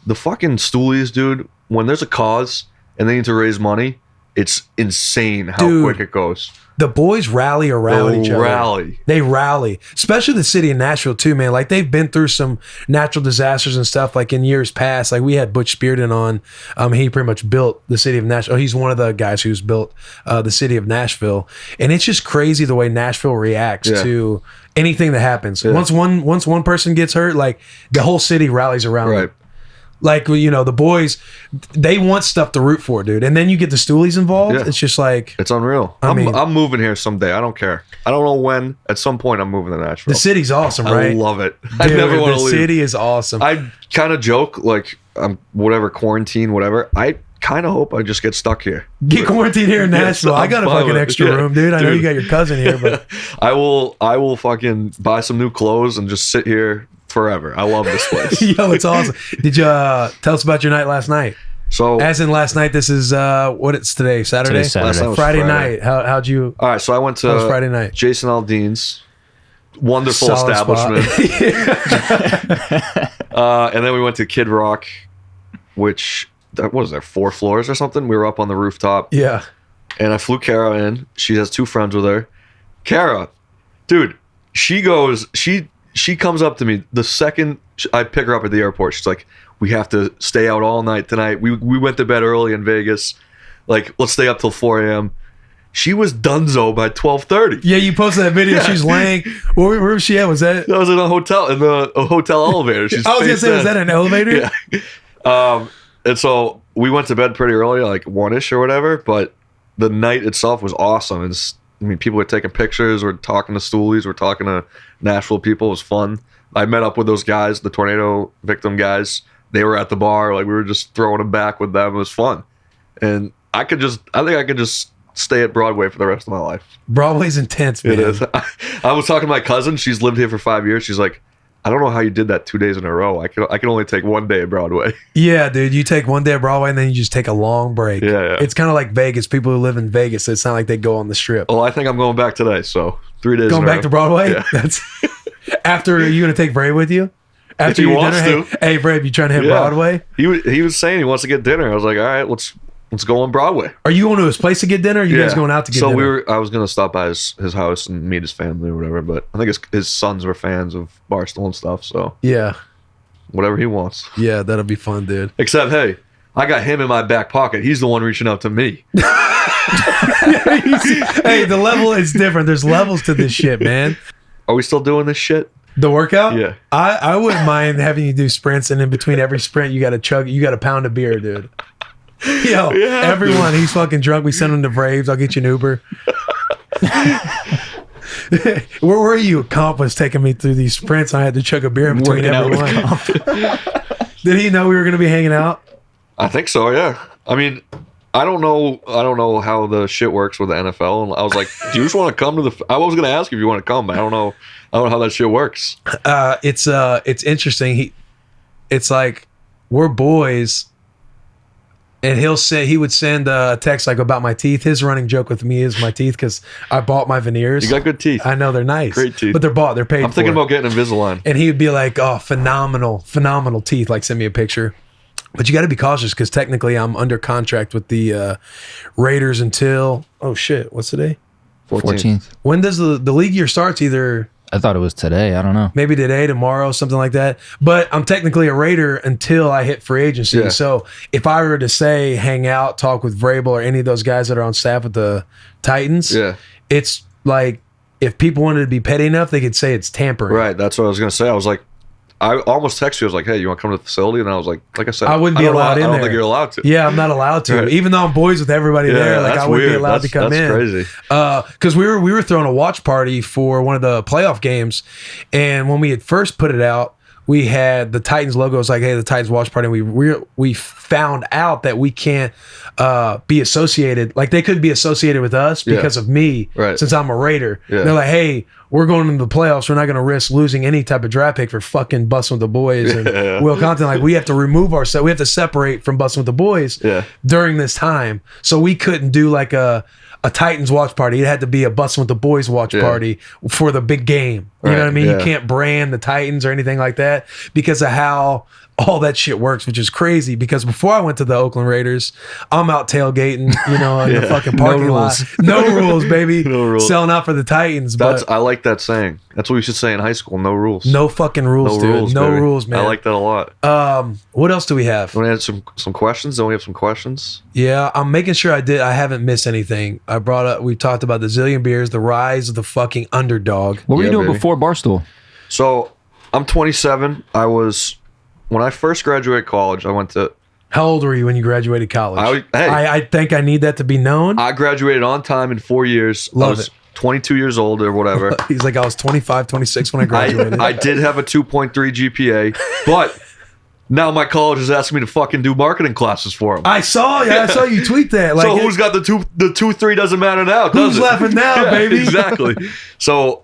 The fucking stoolies, dude, when there's a cause and they need to raise money, it's insane how quick it goes. The boys rally around each other. They rally. Especially the city of Nashville too, man. Like they've been through some natural disasters and stuff like in years past. Like we had Butch Spearden on. He pretty much built the city of Nashville. He's one of the guys who's built the city of Nashville. And it's just crazy the way Nashville reacts to anything that happens. Yeah. Once one person gets hurt, like the whole city rallies around Right. them. Like, you know, the boys, they want stuff to root for, dude. And then you get the Stoolies involved. Yeah. It's just like, It's unreal. I mean- I'm moving here someday. I don't care. I don't know when. At some point, I'm moving to Nashville. the city's awesome, right? I love it. I Dude, never want to the leave. city is awesome. I kind of joke, like, whatever, quarantine, whatever. I kind of hope I just get stuck here. Get quarantined here in Nashville. I got a I'm fine fucking with it. extra Yeah, room, dude. I know you dude. got your cousin here, but I will fucking buy some new clothes and just sit here forever. I love this place. yo, it's awesome. Did you tell us about your night last night? So, As in last night, this is what it's today, Saturday? Today's Saturday. Last night was Friday Friday. night. How'd you all right. So I went how was to Friday night? Jason Aldean's wonderful Solid spot. establishment. And then we went to Kid Rock, which, what was there, 4 floors or something? We were up on the rooftop. Yeah. And I flew Kara in. She has 2 friends with her. Kara, dude, she comes up to me the second I pick her up at the airport. She's like, we have to stay out all night tonight. We went to bed early in Vegas. Like, let's stay up till 4 a.m. She was donezo by 12:30. Yeah, you posted that video. She's laying. Where was she at? Was that? That was in a hotel elevator. She's I was gonna face say, was down. that an elevator? Yeah. And so we went to bed pretty early, like 1-ish or whatever. But the night itself was awesome. People were taking pictures. We're talking to Stoolies. We're talking to Nashville people. It was fun. I met up with those guys, the tornado victim guys. They were at the bar. Like, we were just throwing them back with them. It was fun. And I think I could just stay at Broadway for the rest of my life. Broadway's intense, man. It is. I was talking to my cousin. She's lived here for 5 years. She's like, I don't know how you did that 2 days in a row. I can only take 1 day at Broadway. Yeah, dude. You take one day at Broadway and then you just take a long break. Yeah. It's kind of like Vegas. People who live in Vegas, it's not like they go on the strip. Well, I think I'm going back today. So 3 days. Going in a back to row. Broadway? Yeah. That's after. Are you gonna take Brave with you? After he your wants dinner, to. hey Brave, you trying to hit Yeah. Broadway? He was saying he wants to get dinner. I was like, all right, let's go on Broadway. Are you going to his place to get dinner? Or are you guys going out to get so dinner? I was gonna stop by his house and meet his family or whatever. But I think his sons were fans of Barstool and stuff. So Yeah, whatever he wants. yeah, that'll be fun, dude. Except, hey, I got him in my back pocket. He's the one reaching out to me. Hey, the level is different. There's levels to this shit, man. Are we still doing this shit? The workout? Yeah. I wouldn't mind having you do sprints, and in between every sprint, you got to pound a beer, dude. Yo, Yeah, everyone, he's fucking drunk. We send him to Braves. I'll get you an Uber. Where were you? Comp was taking me through these sprints. I had to chug a beer in between Working out with everyone. Did he know we were going to be hanging out? I think so, yeah. I mean, I don't know how the shit works with the NFL. And I was like, do you just want to come to the I was gonna ask if you want to come, but I don't know how that shit works. It's interesting. It's like we're boys, and he would send a text like about my teeth. His running joke with me is my teeth because I bought my veneers. You got good teeth. I know they're nice, Great teeth. but they're bought. They're paid. I'm thinking for. about getting Invisalign. And he would be like, "Oh, phenomenal teeth!" Like, send me a picture. But you got to be cautious because technically I'm under contract with the Raiders until what's today? 14th. When does the league year starts? Either I thought it was today. I don't know. maybe today, tomorrow, something like that. But I'm technically a Raider until I hit free agency. Yeah. So if I were to say hang out, talk with Vrabel or any of those guys that are on staff with the Titans, Yeah. it's like if people wanted to be petty enough, they could say it's tampering. Right, that's what I was gonna say. I was like, I almost texted you. I was like, hey, you want to come to the facility? And I was like I said, I wouldn't be don't know- allowed in I don't there. think you're allowed to. Yeah, I'm not allowed to. Right. Even though I'm boys with everybody there, like that's I wouldn't weird. be allowed to come that's in. crazy. Because we were throwing a watch party for one of the playoff games, and when we had first put it out, we had the Titans logo. It was like, hey, the Titans watch party. And we found out that we can't be associated, like they could be associated with us because of me, Right. since I'm a Raider. Yeah. They're like, hey, we're going into the playoffs. We're not going to risk losing any type of draft pick for fucking Bussin' with the Boys and Will Compton. Like, we have to remove ourselves. We have to separate from Bussin' with the Boys during this time. So we couldn't do like a Titans watch party. It had to be a Bussin' with the Boys watch party for the big game. You know what I mean? Yeah. You can't brand the Titans or anything like that because of how all that shit works, which is crazy because before I went to the Oakland Raiders, I'm out tailgating, in the fucking parking lot. No rules, baby. No rules. Selling out for the Titans. I like that saying. That's what we should say in high school. No rules. No fucking rules, dude. No baby. rules, man. I like that a lot. What else do we have? Want to add some questions? Don't we have some questions? Yeah, I'm making sure I haven't missed anything. We talked about the Zillion Beers, the rise of the fucking underdog. What were you doing baby. before Barstool? So I'm 27. When I first graduated college, I went to... How old were you when you graduated college? Hey. I think I need that to be known. I graduated on time in 4 years. I was 22 years old or whatever. He's like, I was 25, 26 when I graduated. I did have a 2.3 GPA, but now my college is asking me to fucking do marketing classes for them. I saw you tweet that. Like, so who's got the 2.3 doesn't matter now, does who's it? laughing now, Yeah, baby? Exactly. So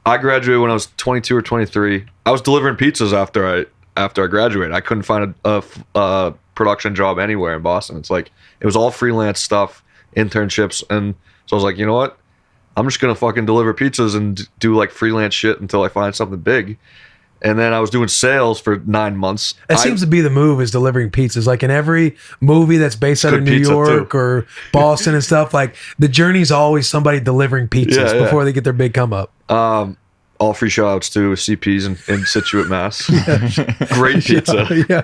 I graduated when I was 22 or 23. I was delivering pizzas after I graduated. I couldn't find a production job anywhere in Boston. It's like it was all freelance stuff, internships, and so I was like, you know what? I'm just gonna fucking deliver pizzas and do like freelance shit until I find something big. And then I was doing sales for 9 months. That seems to be the move, is delivering pizzas. Like in every movie that's based out of New York or Boston and stuff, like the journey's always somebody delivering pizzas before they get their big come up. All free shout outs to CP's in Situate, Mass. Great pizza. Yeah.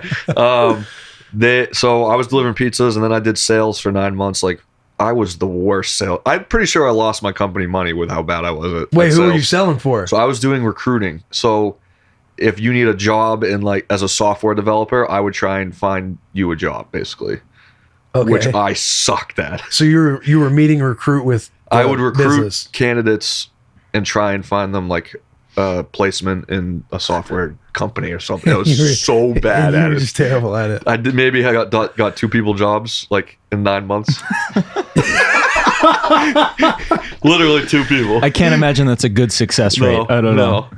So I was delivering pizzas, and then I did sales for 9 months. Like I was the worst sale. I'm pretty sure I lost my company money with how bad I was at Wait, who sales. were you selling for? So I was doing recruiting. So if you need a job as a software developer, I would try and find you a job, basically. Okay. Which I sucked at. So you were meeting recruit with I would recruit business. candidates and try and find them like placement in a software company or something. I was so bad at it. You were just terrible at it. I did. Maybe I got 2 people jobs like in 9 months. Literally 2 people. I can't imagine that's a good success rate. I don't know.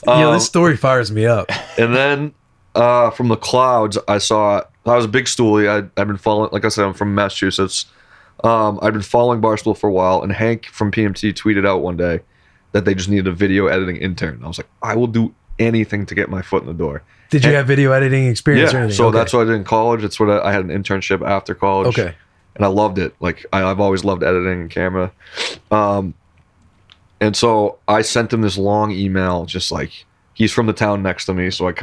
This story fires me up. And then from the clouds, I was a big stoolie. I've been following, like I said, I'm from Massachusetts. I've been following Barstool for a while, and Hank from PMT tweeted out one day that they just needed a video editing intern. I was like, I will do anything to get my foot in the door. Did you have video editing experience or Yeah, anything? so that's what I did in college. It's what I had an internship after college. Okay. And I loved it. Like I've always loved editing and camera. And so I sent him this long email, just like, he's from the town next to me. So I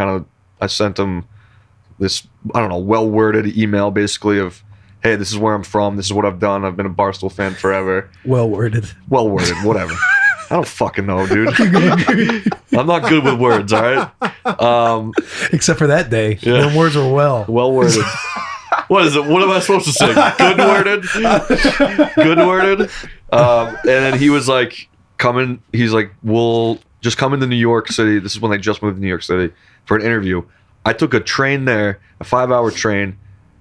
sent him this, I don't know, well-worded email basically of, hey, this is where I'm from. This is what I've done. I've been a Barstool fan forever. Well-worded, whatever. I don't fucking know, dude. I'm not good with words, all right? Except for that day. Yeah. The words were well-worded. What is it? What am I supposed to say? Good worded? Good worded? And then he was like, he's like, we'll just come into New York City. This is when they just moved to New York City for an interview. I took a train there, a 5-hour train.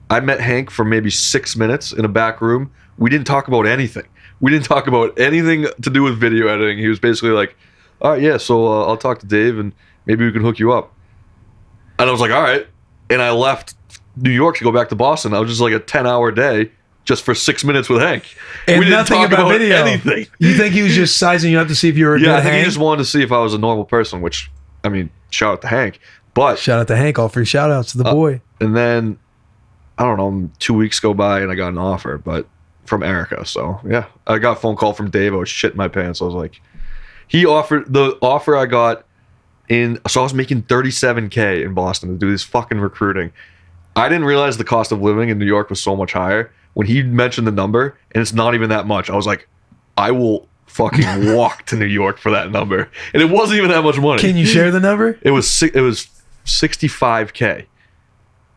I met Hank for maybe 6 minutes in a back room. We didn't talk about anything. We didn't talk about anything to do with video editing. He was basically like, all right, yeah, so I'll talk to Dave and maybe we can hook you up. And I was like, all right. And I left New York to go back to Boston. I was just like a 10-hour day just for 6 minutes with Hank. And we didn't nothing talk about video. anything. You think he was just sizing you up to see if you were a Yeah, good I think Hank? he just wanted to see if I was a normal person, which, I mean, shout out to Hank. But Shout out to Hank. All free shout outs to the boy. and then, I don't know, 2 weeks go by and I got an offer, but from Erica. So, yeah. I got a phone call from Dave. I was shitting my pants. I was like, the offer I got so I was making $37K in Boston to do this fucking recruiting. I didn't realize the cost of living in New York was so much higher. When he mentioned the number, and it's not even that much, I was like, I will fucking walk to New York for that number. And it wasn't even that much money. Can you share the number? It was 65K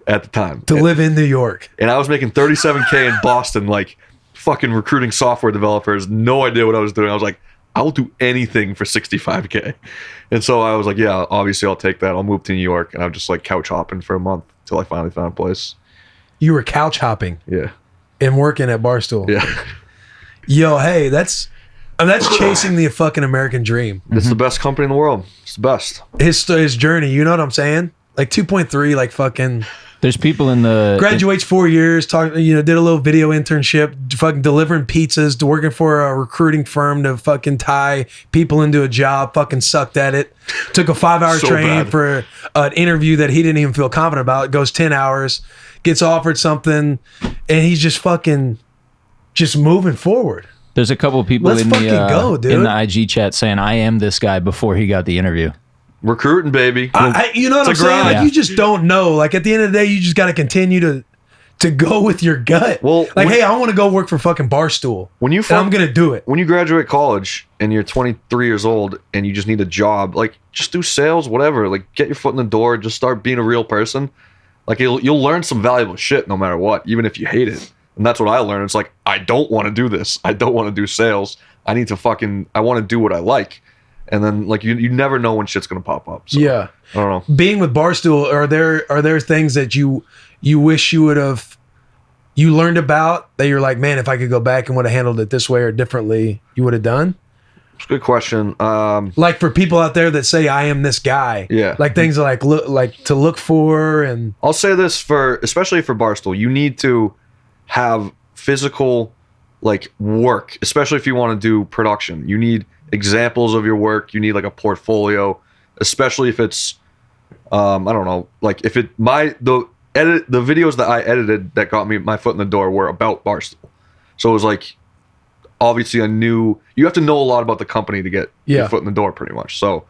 at the time. To live in New York. And I was making 37K in Boston, like fucking recruiting software developers. No idea what I was doing. I was like, I will do anything for 65K. And so I was like, yeah, obviously I'll take that. I'll move to New York. And I'm just like couch hopping for a month till I finally found a place. You were couch hopping. Yeah. And working at Barstool. Yeah. Yo, hey, that's chasing the fucking American dream. It's the best company in the world. It's the best. His journey, you know what I'm saying? Like 2.3, like fucking There's people in the graduates 4 years, did a little video internship, fucking delivering pizzas, to working for a recruiting firm to fucking tie people into a job, fucking sucked at it. Took a 5-hour train for an interview that he didn't even feel confident about. It goes 10 hours, gets offered something, and he's just fucking just moving forward. There's a couple of people in the IG chat saying, I am this guy before he got the interview. Recruiting, baby. You know what I'm saying? Like, you just don't know. Like, at the end of the day, you just got to continue to go with your gut. Well, hey, I want to go work for fucking Barstool. I'm going to do it. When you graduate college and you're 23 years old and you just need a job, like, just do sales, whatever. Like, get your foot in the door. Just start being a real person. Like, you'll learn some valuable shit no matter what, even if you hate it. And that's what I learned. It's like, I don't want to do this. I don't want to do sales. I want to do what I like. And then, like, you never know when shit's gonna pop up. So, yeah, I don't know. Being with Barstool, are there things that you wish you would have learned about that you're like, man, if I could go back and would have handled it this way or differently, you would have done? It's a good question. Like, for people out there that say I am this guy, yeah, like things like to look for. And I'll say this especially for Barstool, you need to have physical, like, work, especially if you want to do production. You need examples of your work. You need, like, a portfolio, especially if it's I don't know, like, if the videos that I edited that got me my foot in the door were about Barstool. So it was like, obviously you have to know a lot about the company to get your foot in the door, pretty much. So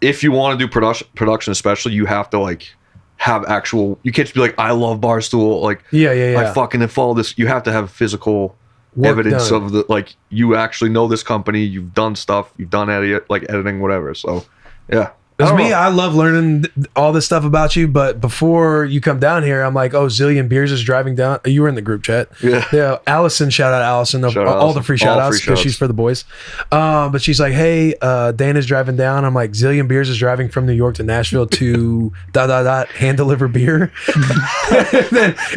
if you want to do production especially, you have to, like, have you can't just be like, I love Barstool, like, I fucking follow this. You have to have physical evidence of like, you actually know this company, you've done stuff, you've done editing, whatever. So yeah, Because me, I love learning all this stuff about you. But before you come down here, I'm like, oh, Zillion Beers is driving down. You were in the group chat. Yeah. Allison, shout out Allison. All the free shout outs because she's for the boys. But she's like, hey, Dana's driving down. I'm like, Zillion Beers is driving from New York to Nashville to ... hand deliver beer.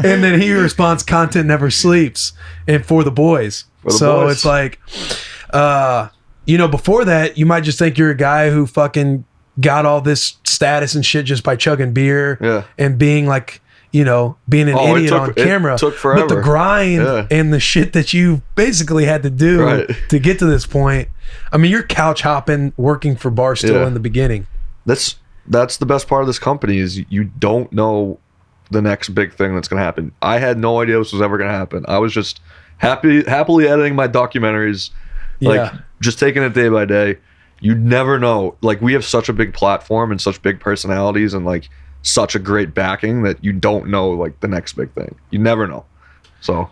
and then he responds, content never sleeps. And for the boys. It's like, before that, you might just think you're a guy who fucking got all this status and shit just by chugging beer and being like, being an idiot on camera. It took forever. But the grind and the shit that you basically had to do to get to this point. I mean, you're couch hopping, working for Barstool in the beginning. That's the best part of this company is you don't know the next big thing that's going to happen. I had no idea this was ever going to happen. I was just happily editing my documentaries, just taking it day by day. You never know. Like, we have such a big platform and such big personalities and like such a great backing that you don't know like the next big thing. You never know. So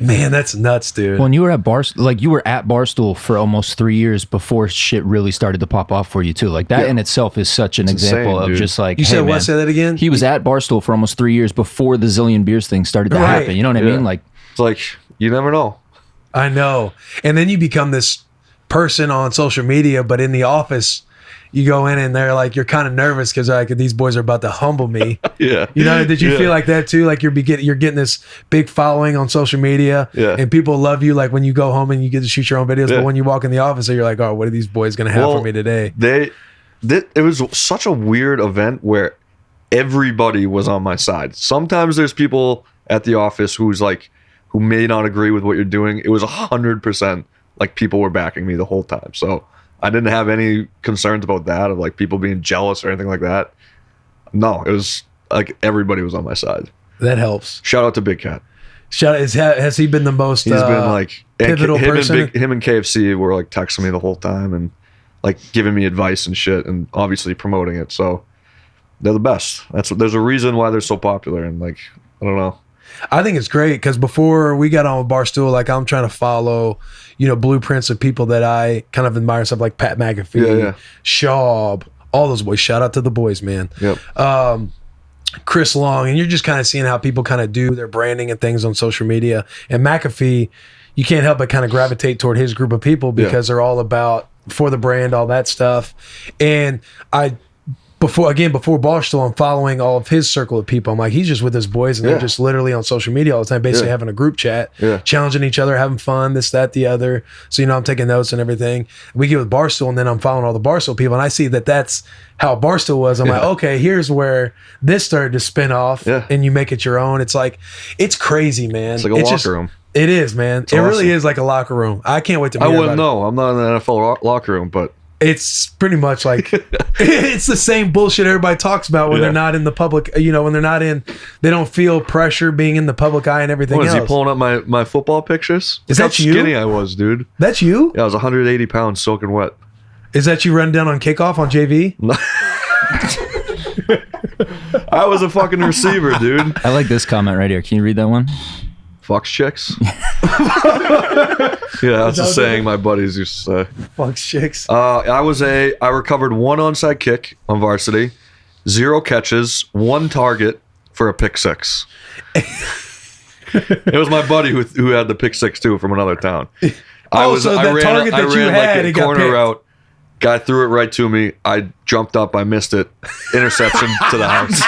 man, that's nuts, dude. Well, and you were at Barstool for almost 3 years before shit really started to pop off for you too. Like that in itself is such an example of just like, you said, what? Say that again. He was at Barstool for almost 3 years before the Zillion Beers thing started to happen. You know what I mean? Like, it's like, you never know. I know. And then you become this person on social media, but in the office you go in and they're like, you're kind of nervous because like, these boys are about to humble me. Did you feel like that too? Like you're getting this big following on social media and people love you, like when you go home and you get to shoot your own videos, but when you walk in the office you're like, oh, what are these boys gonna have for me today? It was such a weird event where everybody was on my side. Sometimes there's people at the office who may not agree with what you're doing. It was 100% like people were backing me the whole time. So I didn't have any concerns about that, of like people being jealous or anything like that. No, it was like everybody was on my side. That helps. Shout out to Big Cat. Has he been the most He's been like pivotal person? Him and KFC were like texting me the whole time and like giving me advice and shit and obviously promoting it. So they're the best. There's a reason why they're so popular, and like, I don't know. I think it's great because before we got on with Barstool, like I'm trying to follow, blueprints of people that I kind of admire, stuff like Pat McAfee, Schaub, all those boys. Shout out to the boys, man. Yep. Chris Long, and you're just kind of seeing how people kind of do their branding and things on social media. And McAfee, you can't help but kind of gravitate toward his group of people because they're all about for the brand, all that stuff. And before Barstool, I'm following all of his circle of people. I'm like, he's just with his boys, and they're just literally on social media all the time, basically having a group chat, challenging each other, having fun, this, that, the other. So, I'm taking notes and everything. We get with Barstool, and then I'm following all the Barstool people, and I see that that's how Barstool was. I'm like, okay, here's where this started to spin off, and you make it your own. It's like, it's crazy, man. It's like a locker room. It is, man. It really is like a locker room. I can't wait to meet I wouldn't know. I'm not in the NFL locker room, but it's pretty much like it's the same bullshit everybody talks about when they're not in the public, when they're not in, they don't feel pressure being in the public eye and everything else. Is he pulling up my football pictures? Is Look that how you? skinny I was, dude. That's you? Yeah, I was 180 pounds soaking wet. Is that you running down on kickoff on JV? I was a fucking receiver, dude. I like this comment right here. Can you read that one? Fucks chicks. Yeah, that's a saying my buddies used to say. Fucks chicks. I recovered 1 onside kick on varsity, 0 catches, 1 target for a pick 6. It was my buddy who had the pick 6 too from another town. I ran like a corner route. Guy threw it right to me. I jumped up. I missed it. Interception to the house.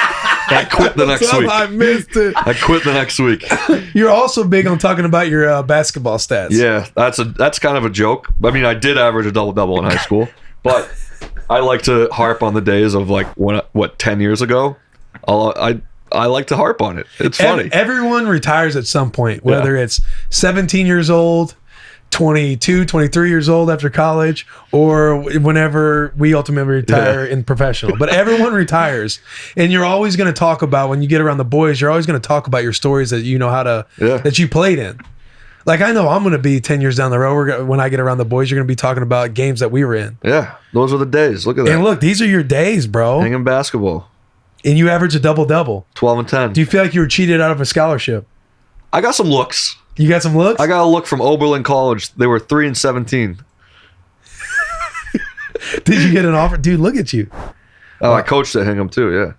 I quit the next week. I missed it. I quit the next week. You're also big on talking about your basketball stats. Yeah, that's kind of a joke. I mean, I did average a double-double in high school, but I like to harp on the days of 10 years ago. I like to harp on it. It's funny. Everyone retires at some point, whether it's 17 years old, 22, 23 years old after college, or whenever we ultimately retire in professional. But everyone retires, and you're always going to talk about, when you get around the boys, you're always going to talk about your stories that you know how to, that you played in. Like, I know I'm going to be 10 years down the road, when I get around the boys, you're going to be talking about games that we were in. Yeah, those are the days. Look at that. And look, these are your days, bro. Hanging basketball. And you average a double-double. 12 and 10. Do you feel like you were cheated out of a scholarship? I got some looks. You got some looks? I got a look from Oberlin College. They were 3 and 17. Did you get an offer? Dude, look at you. Oh, I coached at Hingham too, yeah.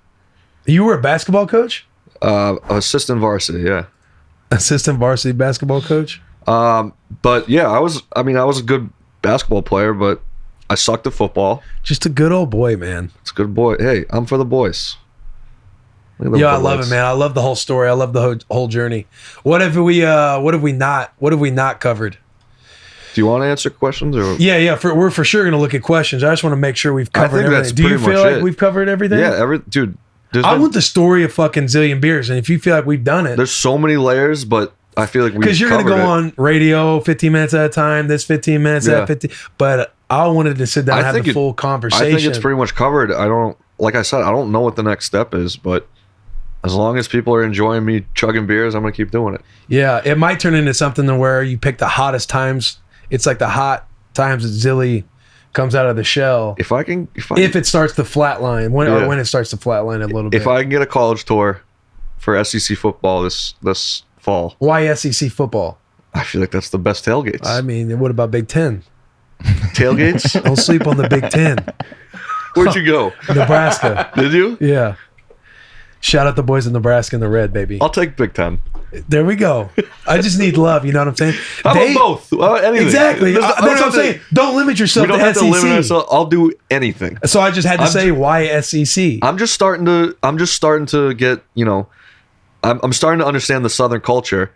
You were a basketball coach? Assistant varsity, yeah. Assistant varsity basketball coach? But yeah, I was a good basketball player, but I sucked at football. Just a good old boy, man. It's a good boy. Hey, I'm for the boys. Yeah, I love it, man. I love the whole story. I love the whole journey. What have we not covered? Do you want to answer questions or? Yeah. We're for sure going to look at questions. I just want to make sure we've covered everything. Do you feel like we've covered everything? Yeah, dude. I want the story of fucking Zillion Beers, and if you feel like we've done it, there's so many layers, but I feel like because you're going to go on radio 15 minutes at a time. This 15 minutes at 15, but I wanted to sit down and have the full conversation. I think it's pretty much covered. Like I said, I don't know what the next step is, but as long as people are enjoying me chugging beers, I'm going to keep doing it. Yeah, it might turn into something to where you pick the hottest times. It's like the hot times that Zilly comes out of the shell. If it starts to flatline, when it starts to flatline a little bit. If I can get a college tour for SEC football this fall. Why SEC football? I feel like that's the best tailgates. I mean, what about Big Ten? Tailgates? Don't sleep on the Big Ten. Where'd you go? Nebraska. Did you? Yeah. Shout out the boys in Nebraska in the red, baby. I'll take Big Ten. There we go. I just need love. You know what I'm saying? How about both? Anything. Exactly. That's what I'm saying. Don't limit yourself to SEC. We don't have to limit ourselves. I'll do anything. So I just had to say why SEC. I'm just starting to get, I'm starting to understand the Southern culture.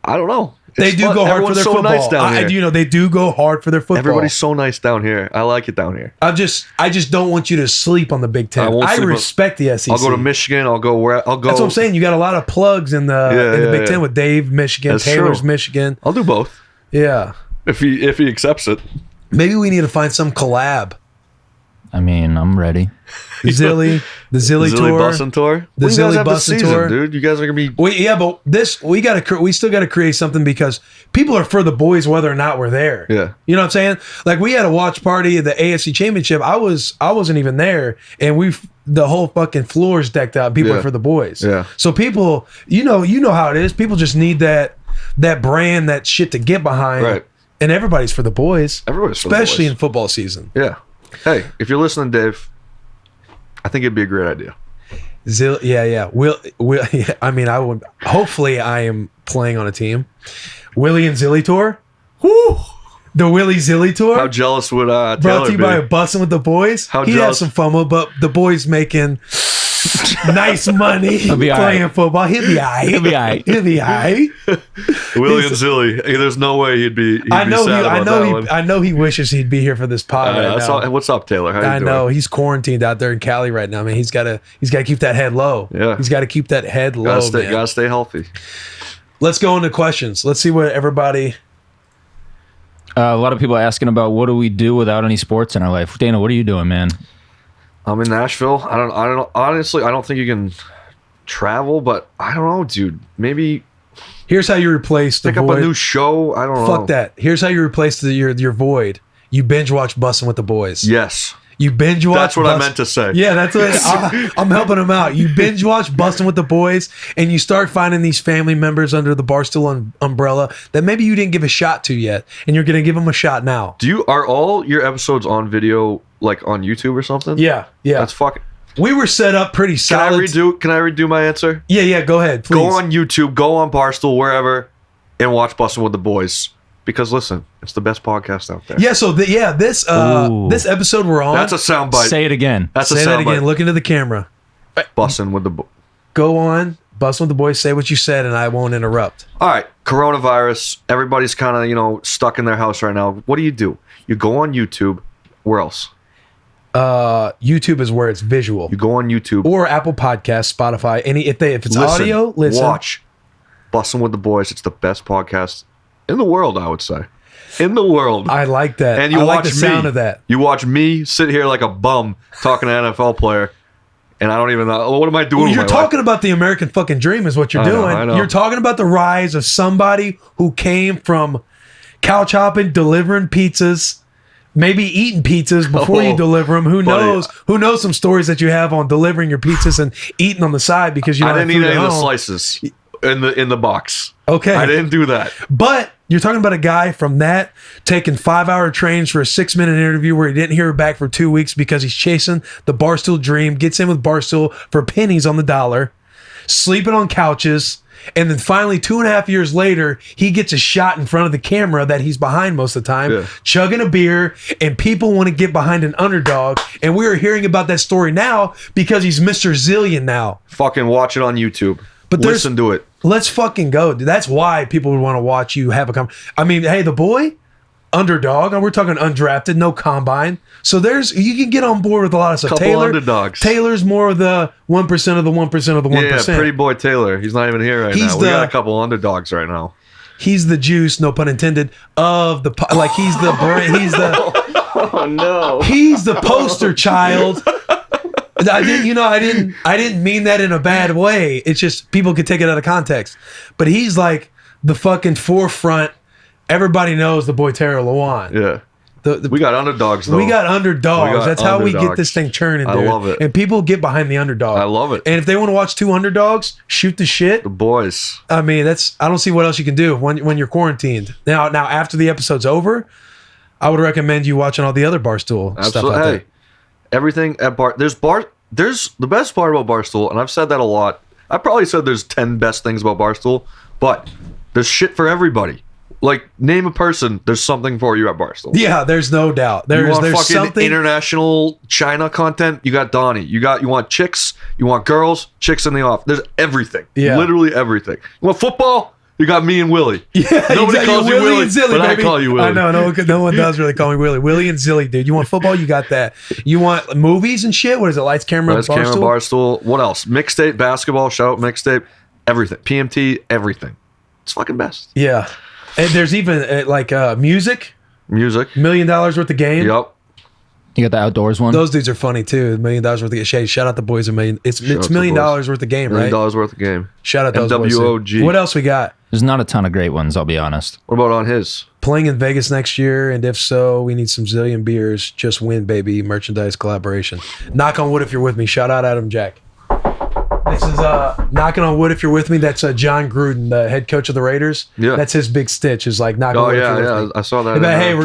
I don't know. They do go hard for their football. Nice down here. They do go hard for their football. Everybody's so nice down here. I like it down here. I just don't want you to sleep on the Big Ten. I respect the SEC. I'll go to Michigan. I'll go. That's what I'm saying. You got a lot of plugs in the Big Ten with Dave, Michigan, That's Taylor's, true. Michigan. I'll do both. Yeah. If he accepts it. Maybe we need to find some collab. I mean, I'm ready. The Zilly tour, Bussin tour, the Zilly Bussin tour, dude. You guys are gonna be. But we still got to create something because people are for the boys whether or not we're there. Yeah, you know what I'm saying? Like we had a watch party at the AFC Championship. I wasn't even there, and the whole fucking floor is decked out. People are for the boys. Yeah. So people, you know how it is. People just need that brand, that shit to get behind. Right. And everybody's for the boys. Everybody's for the especially boys. In football season. Yeah. Hey, if you're listening, Dave, I think it'd be a great idea. Yeah. I mean, I would. Hopefully, I am playing on a team. Willy and Zilly tour. Woo! The Willy Zilly tour. How jealous would Taylor Brought to you be? by Bussin with the Boys. How He'd have jealous- some fun with, but the boys making nice money be all playing right. football. He'll be all right. He'll be all right. He'll be all right. Willy and Zilly. There's no way he'd be. I know. Sad about that one. I know he wishes he'd be here for this pod right That's now. all- what's up, Taylor? How you I doing? know he's quarantined out there in Cali right now, man. He's got to keep that head low. Yeah. He's got to keep that head low, man. Gotta stay healthy. Let's go into questions. Let's see what everybody. A lot of people asking about what do we do without any sports in our life. Dana, what are you doing, man? I'm in Nashville. I don't know. Honestly, I don't think you can travel, but I don't know, dude. Maybe Here's how you replace the pick up void. a new show. I don't know. Fuck that. Here's how you replace your void. You binge watch Bussin with the Boys. Yes. You binge watch. That's what I meant to say. Yeah, that's what I'm helping him out. You binge watch Bussin with the Boys, and you start finding these family members under the Barstool umbrella that maybe you didn't give a shot to yet, and you're gonna give them a shot now. Are all your episodes on video, like on YouTube or something? Yeah. That's fucking. We were set up pretty solid. Can I redo my answer? Yeah. Go ahead, please. Go on YouTube, go on Barstool, wherever, and watch Bussin with the Boys. Because listen, it's the best podcast out there. Yeah. So this this episode we're on. That's a soundbite. Say it again. That's say a that soundbite. again. Look into the camera. Bussin with the. Go on. Bussin with the Boys. Say what you said, and I won't interrupt. All right, coronavirus. Everybody's kind of stuck in their house right now. What do? You go on YouTube. Where else? YouTube is where it's visual. You go on YouTube. Or Apple Podcasts, Spotify. If it's audio, listen. Watch Bussin' with the Boys. It's the best podcast in the world, I would say. In the world. I like that. And you I watch like the sound me. of that. You watch me sit here like a bum talking to an NFL player, and I don't even know. What am I doing? Well, with you're my talking life? about the American fucking dream is what you're I know, doing. I know. You're talking about the rise of somebody who came from couch hopping, delivering pizzas, maybe eating pizzas before you Oh, deliver them. Who buddy. knows? Who knows some stories that you have on delivering your pizzas and eating on the side because you don't I have didn't food eat at any of the home. slices in the box. Okay. I didn't do that. But you're talking about a guy from that taking 5-hour trains for a 6-minute interview where he didn't hear back for 2 weeks because he's chasing the Barstool dream, gets in with Barstool for pennies on the dollar, sleeping on couches, and then finally 2.5 years later, he gets a shot in front of the camera that he's behind most of the time, Yeah. chugging a beer, and people want to get behind an underdog. And we are hearing about that story now because he's Mr. Zillion now. Fucking watch it on YouTube. But there's- listen to it. Let's fucking go. Dude. That's why people would want to watch you have a I mean, hey, the boy, underdog, and we're talking undrafted, no combine. So you can get on board with a lot of stuff. Couple underdogs. Taylor's more of the 1% of the 1% of the 1%. Yeah, pretty boy Taylor. He's not even here right He's now. We got the- a couple underdogs right now. He's the juice, no pun intended, of the like he's the brand, he's the Oh no. he's the poster child. I didn't mean that in a bad way. It's just people could take it out of context. But he's like the fucking forefront. Everybody knows the boy Taylor Lewan. Yeah. The, We got underdogs though. we got underdogs. We got That's how we get underdogs. this thing churning, I dude. love it. And people get behind the underdog. I love it. And if they want to watch two underdogs shoot the shit, The boys. I mean, I don't see what else you can do when you're quarantined. Now after the episode's over, I would recommend you watching all the other Barstool stuff Absolutely. out there. Hey, everything at There's the best part about Barstool, and I've said that a lot. I probably said there's 10 best things about Barstool, but there's shit for everybody. Like, name a person, there's something for you at Barstool. Yeah, there's no doubt. You There's want fucking something. international China content? You got Donnie. You want chicks? You want girls? Chicks in the off. There's everything. Yeah. Literally everything. You want football? You got me and Willy. Yeah, Nobody exactly. calls you Willy, and Zilly, but baby. I call you Willy. I know, no one does really call me Willy. Willy and Zilly, dude. You want football? You got that. You want movies and shit? What is it? Lights, camera, Let's Barstool? camera Barstool. What else? Mixtape, basketball, shout out mixtape, everything. PMT, everything. It's fucking best. Yeah. And there's even music, Music. $1 million worth of game. Yep. You got the outdoors one? Those dudes are funny too. $1 million worth of game. Shout out the boys a million. It's out $1 to million the boys. worth of game, $1 right? million worth of game. Shout out those boys. MWOG. Too. What else we got? There's not a ton of great ones, I'll be honest. What about on his? Playing in Vegas next year, and if so, we need some Zillion Beers. Just win, baby. Merchandise collaboration. Knock on wood if you're with me. Shout out Adam Jack. This is knocking on wood if you're with me. That's John Gruden, the head coach of the Raiders. Yeah. That's his big stitch. Is like knock on Oh wood if yeah, you're with yeah. me. I saw that. Hey, but, hey, in,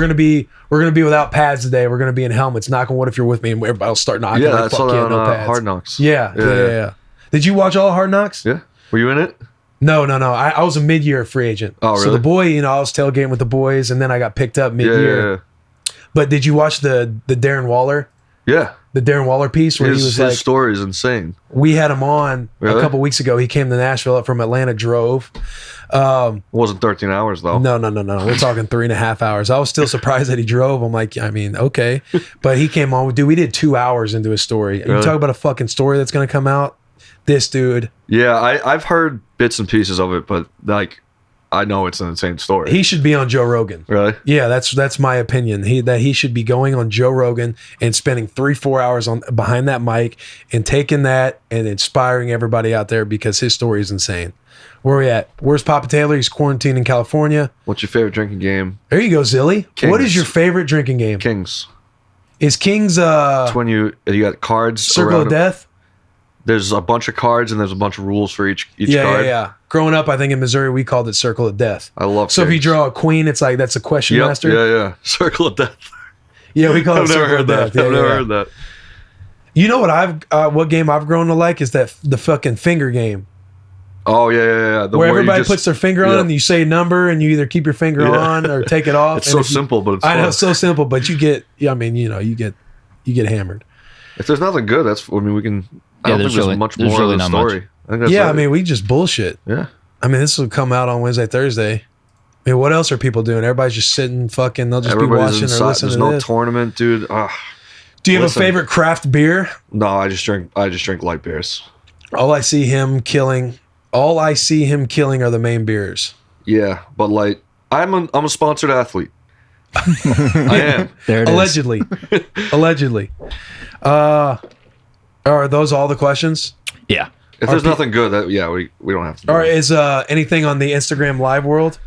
we're gonna be without pads today. We're gonna be in helmets. Knock on wood if you're with me, and everybody will start knocking. yeah, like, I fuck saw yeah, that no on pads. Hard Knocks. Yeah. Did you watch all of Hard Knocks? Yeah. Were you in it? No. I was a mid-year free agent. Oh, So really? the boy, I was tailgating with the boys, and then I got picked up Yeah, mid-year. yeah, But did you watch the Darren Waller? yeah. The Darren Waller piece where he was His like, story is insane. we had him on Really? a couple weeks ago. He came to Nashville up from Atlanta, drove. It wasn't 13 hours though. No. We're talking 3.5 hours. I was still surprised that he drove. I'm like, I mean, okay. But he came on. Dude, we did 2 hours into his story. And Really? you talk about a fucking story that's going to come out. This dude, Yeah, I've heard bits and pieces of it, but like, I know it's an insane story. he should be on Joe Rogan. Really? Yeah, that's my opinion. He should be going on Joe Rogan and spending 3-4 hours on behind that mic and taking that and inspiring everybody out there because his story is insane. Where are we at? Where's Papa Taylor? He's quarantined in California. What's your favorite drinking game? There you go, Zilly. Kings. What is your favorite drinking game? Kings. Is Kings It's when you got cards. Circle around of it. Death? There's a bunch of cards and there's a bunch of rules for each Yeah. card. Growing up, I think in Missouri we called it Circle of Death. I love. So if you Kings. draw a queen, it's like that's a question Yep, master. Yeah. Circle of Death. Yeah, we call it I've never Circle heard of that. Death. I've never heard that. You know what what game I've grown to like is the fucking finger game. Oh yeah. The Where more you everybody just- puts their finger on Yep. and you say a number and you either keep your finger Yeah. on or take it off. It's And so if you- simple, but it's I know fun. it's so simple, but you get you get hammered. If there's nothing good, we can. I don't there's think really- there's much there's more really of the not much. story. I think that's Yeah, it. I mean we just bullshit. yeah. I mean this will come out on Wednesday, Thursday. I mean, what else are people doing? Everybody's just sitting fucking, they'll just be Everybody's watching inside. or listening There's to no this. tournament, dude. Do you have listen. a favorite craft beer? No, I just drink light beers. All I see him killing are the main beers. Yeah, but like I'm a sponsored athlete. I am. There it is. Allegedly. Allegedly. Are those all the questions? Yeah. If there's nothing good, we don't have to. Do Or it. is anything on the Instagram live world?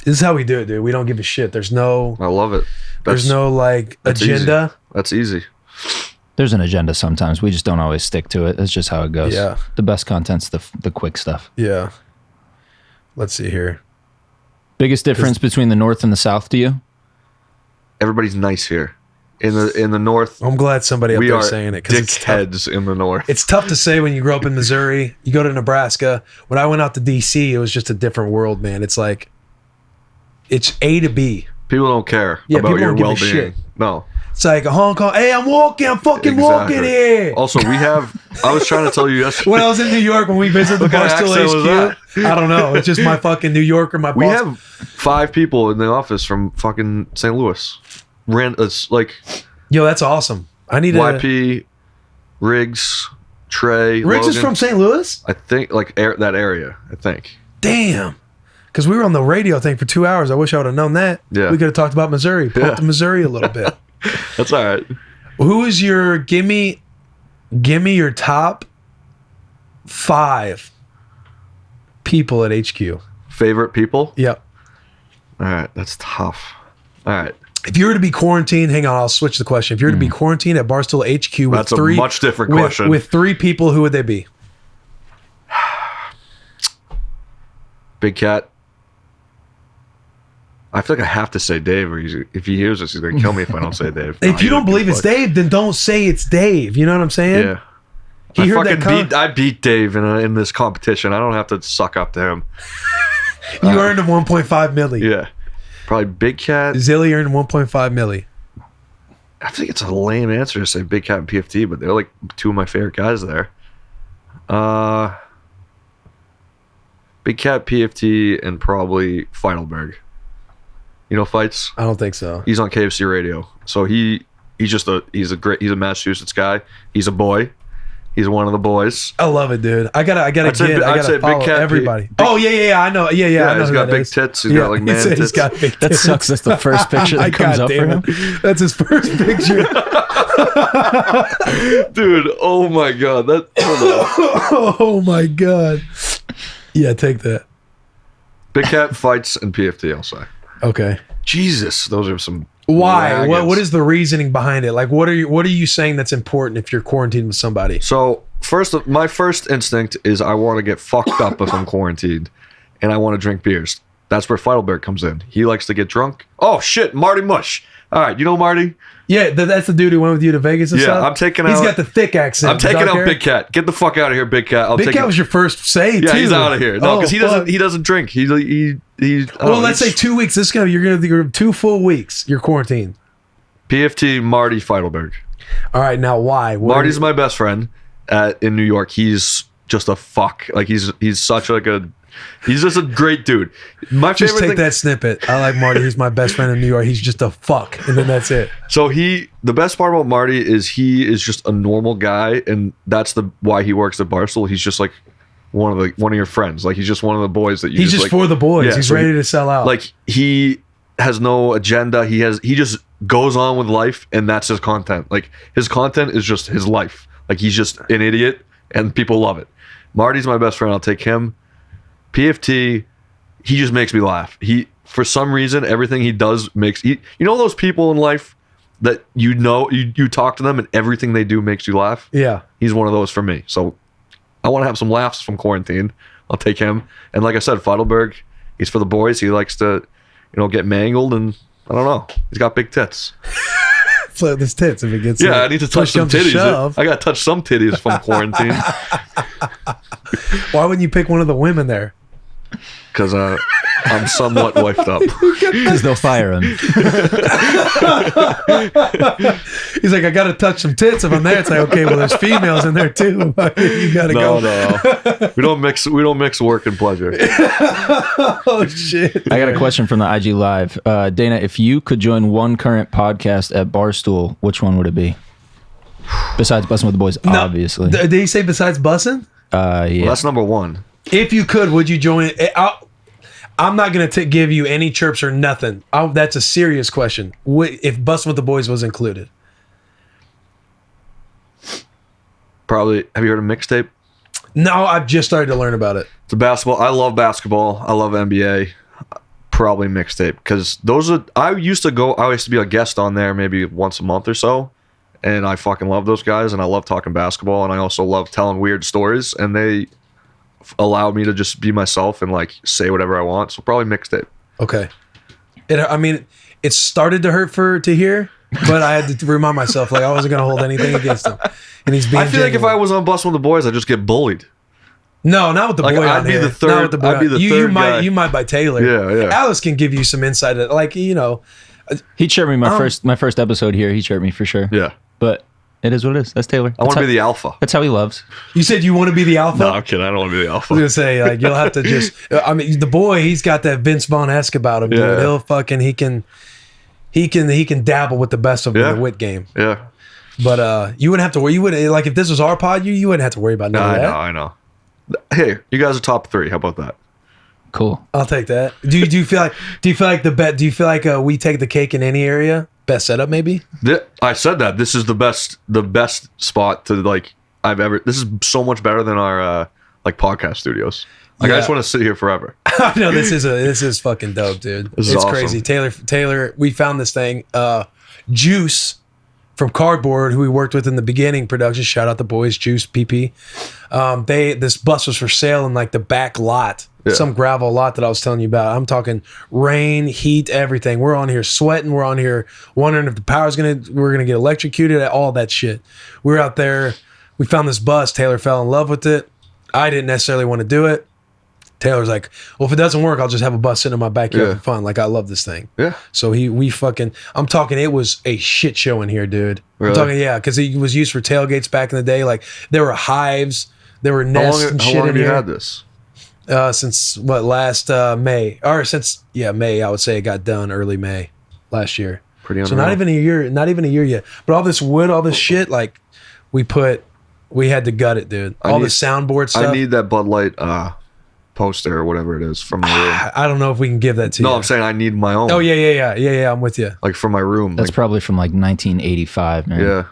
This is how we do it, dude. We don't give a shit. There's no I love it. there's no like that's agenda. Easy. That's easy. There's an agenda sometimes. We just don't always stick to it. That's just how it goes. Yeah. The best content's the quick stuff. Yeah. Let's see here. Biggest difference between the North and the South to you? Everybody's nice here. In the north, I'm glad somebody up we there are saying it because it's tough. dickheads in the north. It's tough to say when you grow up in Missouri. You go to Nebraska. When I went out to DC, it was just a different world, man. It's like it's A to B. People don't care Yeah, about people your don't give a well-being. shit. No. It's like a Hong Kong. Hey, I'm fucking walking Exactly. here. Also, I was trying to tell you yesterday. When I was in New York, when we visited the What kind of accent was Barstool HQ, I don't know. It's just my fucking New Yorker, my We boss. have 5 people in the office from fucking St. Louis. It's like Yo, that's awesome. I need to. YP, Riggs, Trey, Riggs is Logan. from St. Louis? I think like that area. I think. Damn. Because we were on the radio thing for 2 hours. I wish I would have known that. Yeah. We could have talked about Missouri. Yeah. Poked to Missouri a little bit. That's all right. Who is your give me your top 5 people at HQ? Favorite people? Yep. All right, that's tough. All right, If you were to be quarantined, hang on, I'll switch the question. If you were to be quarantined at Barstool HQ with That's a 3 much different with- question. with 3 people, who would they be? Big Cat. I feel like I have to say Dave, or if he hears this, he's gonna kill me if I don't say Dave. If you don't believe it's Dave, then don't say it's Dave. You know what I'm saying? Yeah. He heard that I beat Dave in this competition. I don't have to suck up to him. You earned him 1.5 milli. Yeah. Probably Big Cat. Zilly earned 1.5 milli. I think it's a lame answer to say Big Cat and PFT, but they're like 2 of my favorite guys there. Big Cat, PFT, and probably Feidelberg. You know Fights? I don't think so. He's on KFC radio. So he's a Massachusetts guy. He's a boy. He's one of the boys. I love it, dude. I gotta I'd say Big follow Cat, everybody. Big- Oh yeah, I know. Yeah, I know he's who got that big is. tits. He's got like man he said tits. He's got big That tits. sucks. That's the first picture that comes up for damn him. it. That's his first picture. Dude, oh my god. Oh my god. Yeah, take that. Big Cat, Fights, and PFT, I'll say. Okay. Jesus, those are some Why? wagons. What is the reasoning behind it? Like, what are you saying that's important if you're quarantined with somebody? So my first instinct is I want to get fucked up if I'm quarantined, and I want to drink beers. That's where Feidelberg comes in. He likes to get drunk. Oh shit, Marty Mush. All right, you know Marty? Yeah, that's the dude who went with you to Vegas and stuff? I'm taking out... He's got the thick accent. I'm taking out Big Cat. Get the fuck out of here, Big Cat. Big Cat was your first say, too. Yeah, he's out of here. No, because he doesn't drink. He well, let's say 2 weeks. You're 2 full weeks. You're quarantined. PFT, Marty Feidelberg. All right, now why? Marty's my best friend in New York. He's just a fuck. Like, he's such like a... He's just a great dude. My just favorite take that snippet. I like Marty. He's my best friend in New York. He's just a fuck, and then that's it. So the best part about Marty is he is just a normal guy, and that's why he works at Barstool. He's just like one of your friends. Like, he's just one of the boys that you. He's just for the boys. Yeah, he's so ready to sell out. Like, he has no agenda. He just goes on with life, and that's his content. Like, his content is just his life. Like, he's just an idiot, and people love it. Marty's my best friend. I'll take him. PFT, he just makes me laugh. For some reason, everything he does makes... you know those people in life that you talk to them and everything they do makes you laugh? Yeah. He's one of those for me. So I want to have some laughs from quarantine. I'll take him. And like I said, Feidelberg, he's for the boys. He likes to, get mangled, and I don't know. He's got big tits. Flirt his tits if it gets... Yeah, I need to touch some titties. I got to touch some titties from quarantine. Why wouldn't you pick one of the women there? Because I'm somewhat wifed up. Because they'll fire him. He's like, I got to touch some tits if I'm there. It's like, okay, well, there's females in there too. You got to go. No. We don't mix work and pleasure. Oh shit! I got a question from the IG Live. Dana, if you could join one current podcast at Barstool, which one would it be? Besides Bussin' with the Boys, obviously. Did he say besides Bussin'? Yeah. Well, that's number one. If you could, would you join it? I'm not going to give you any chirps or nothing. That's a serious question. If Bussin' with the Boys was included. Probably. Have you heard of Mixtape? No, I've just started to learn about it. It's a basketball. I love basketball. I love NBA. Probably Mixtape. Because I used to be a guest on there maybe once a month or so. And I fucking love those guys. And I love talking basketball. And I also love telling weird stories. And they allowed me to just be myself and like say whatever I want. So probably Mixtape. Okay. It started to hurt to hear, but I had to remind myself like I wasn't gonna hold anything against him. And he's being I feel genuine. like if I was on Bussin' with the Boys, I'd just get bullied. No, not with the boy. I'd be the third. Not with the boy. I'd be the third guy. You might by Taylor. Yeah. Alice can give you some insight. Like he chirped me my first episode here. He chirped me for sure. Yeah, but it is what it is. That's Taylor. I want to be the alpha. That's how he loves. You said you want to be the alpha? No, I'm kidding. I don't want to be the alpha. I was gonna say like you'll have to just. I mean, the boy, he's got that Vince Vaughn-esque about him. Dude. Yeah. He'll fucking he can dabble with the best of them in the wit game. Yeah, but you wouldn't have to worry. You wouldn't like if this was our pod. You wouldn't have to worry about none of that. I know. Hey, you guys are top 3. How about that? Cool. I'll take that. Do you feel like we take the cake in any area? Best setup, maybe. I said that this is the best spot to like I've ever. This is so much better than our like podcast studios. Like I just want to sit here forever. No, this is fucking dope, dude. It's awesome. Crazy. Taylor, we found this thing. Juice from Cardboard, who we worked with in the beginning production. Shout out the boys, Juice, PP. This bus was for sale in like the back lot. Yeah. Some gravel lot that I was telling you about. I'm talking rain, heat, everything. We're on here sweating. We're on here wondering if the power's we're gonna get electrocuted. All that shit. We were out there. We found this bus. Taylor fell in love with it. I didn't necessarily want to do it. Taylor's like, well, if it doesn't work, I'll just have a bus sitting in my backyard for fun. Like, I love this thing. Yeah. So I'm talking, it was a shit show in here, dude. Really? I'm talking, because it was used for tailgates back in the day. Like, there were hives, there were nests and shit in here. How long have you had this? Since last May, or since May. I would say it got done early May last year. Pretty unreal. So not even a year yet. But all this wood, all this shit, like we had to gut it, dude. All the soundboard stuff. I need that Bud Light poster or whatever it is from my room. I don't know if we can give that to you. No, I'm saying I need my own. Oh yeah. I'm with you. Like for my room. That's probably from like 1985, man. Yeah.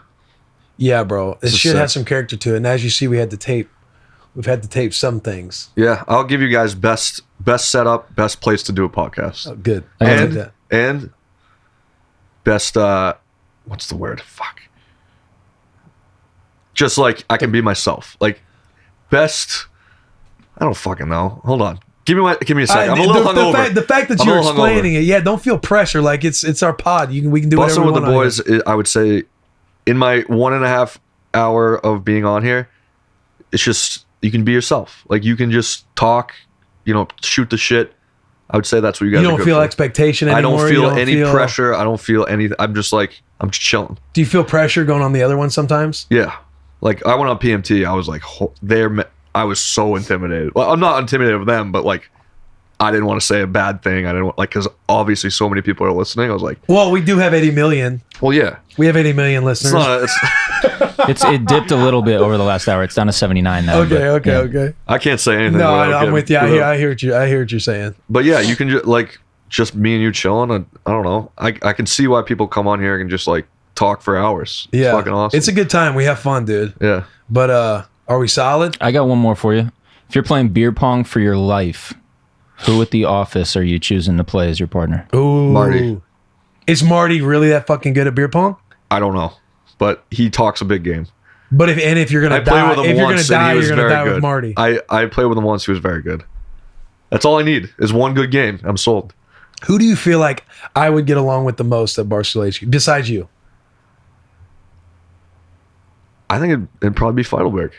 Yeah, bro. This shit has some character to it. And as you see, we've had to tape some things. Yeah, I'll give you guys best setup, best place to do a podcast. Oh, good. And best what's the word? Fuck. Just like I can be myself. Like best I don't fucking know. Hold on. Give me a second. I'm a little hungover. The fact that I'm a you're little explaining hungover. it, yeah, don't feel pressure. Like it's our pod. We can do whatever Bussin' we with want the on boys, here. I would say, in my 1.5 hour of being on here, it's just you can be yourself. Like you can just talk, shoot the shit. I would say that's what you guys. You don't feel expectation anymore. I don't feel any pressure. I don't feel anything. I'm just chilling. Do you feel pressure going on the other one sometimes? Yeah, like I went on PMT. I was like, I was so intimidated. Well, I'm not intimidated with them, but like, I didn't want to say a bad thing. I didn't want, because obviously so many people are listening. I was like, well, we do have 80 million. Well, yeah, we have 80 million listeners. It dipped a little bit over the last hour. It's down to 79 now. Okay. I can't say anything. No, I'm with you. I hear what you're saying. But yeah, you can just me and you chilling. I don't know. I can see why people come on here and just like talk for hours. Yeah, it's fucking awesome. It's a good time. We have fun, dude. Yeah. But are we solid? I got one more for you. If you're playing beer pong for your life, who at the office are you choosing to play as your partner? Ooh, Marty. Is Marty really that fucking good at beer pong? I don't know, but he talks a big game. But if you're gonna die, you're gonna die with Marty. I played with him once. He was very good. That's all I need is one good game. I'm sold. Who do you feel like I would get along with the most at Barstool HQ besides you? I think it'd probably be Feidelberg.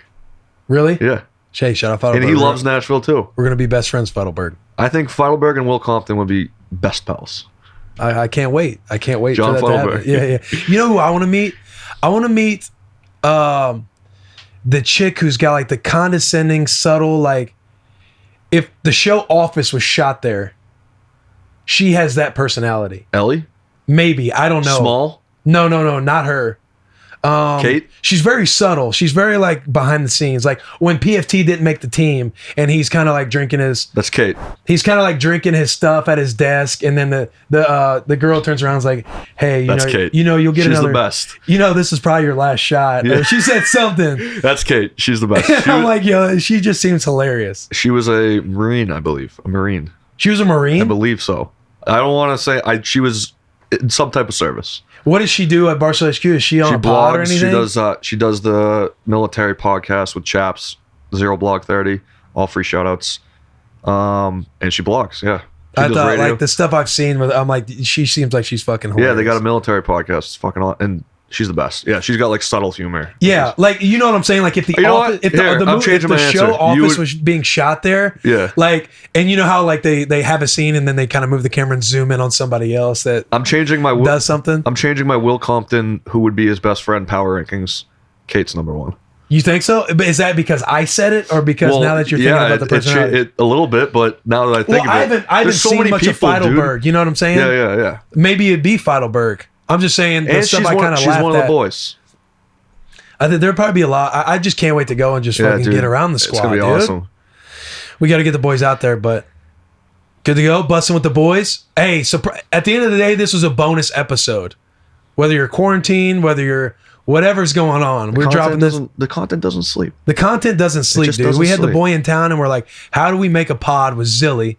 Really? Yeah. Shay, shout out Feidelberg. And he loves Nashville too. We're gonna be best friends, Feidelberg. I think Feidelberg and Will Compton would be best pals. I can't wait. I can't wait John for that to happen. Feidelberg. Yeah. You know who I want to meet? I want to meet the chick who's got like the condescending, subtle, like if the show Office was shot there, she has that personality. Ellie? Maybe. I don't know. Small? No, not her. Kate? She's very subtle. She's very like behind the scenes. Like when PFT didn't make the team and he's kind of like drinking his That's Kate. He's kind of like drinking his stuff at his desk, and then the girl turns around and is like, "Hey, That's Kate. you'll get She's another. the best. This is probably your last shot." Yeah. Or she said something. That's Kate. She's the best. I'm like, yo, she just seems hilarious. She was a Marine, I believe. A Marine. She was a I Marine. believe so. I don't want to say she was in some type of service. What does she do at Barstool HQ? Is she on a pod or anything? She does the military podcast with Chaps, 0 Blog 30, all free shoutouts. And she blogs, yeah. I thought like the stuff I've seen with, I'm like, she seems like she's fucking hilarious. Yeah, they got a military podcast. It's fucking on, and she's the best. Yeah, she's got like subtle humor. Yeah, like you know what I'm saying. Like if the office, if the show Office was being shot there, yeah. Like, and you know how like they have a scene and then they kind of move the camera and zoom in on somebody else that I'm changing my does something. I'm changing my Will Compton, who would be his best friend, power rankings. Kate's number 1. You think so? But is that because I said it, or because now that you're thinking about the personality? A little bit, but now that I think of it, I haven't seen much of Feidelberg. Dude. You know what I'm saying? Yeah. Maybe it'd be Feidelberg. I'm just saying. And she's one of the boys. I think there'd probably be a lot. I just can't wait to go and just fucking get around the squad. It's gonna be awesome. We got to get the boys out there, but good to go. Bussin' with the boys. Hey, so at the end of the day, this was a bonus episode. Whether you're quarantined, whether you're whatever's going on, we're dropping this. The content doesn't sleep. The content doesn't sleep, dude. We had the boy in town, and we're like, how do we make a pod with Zilly?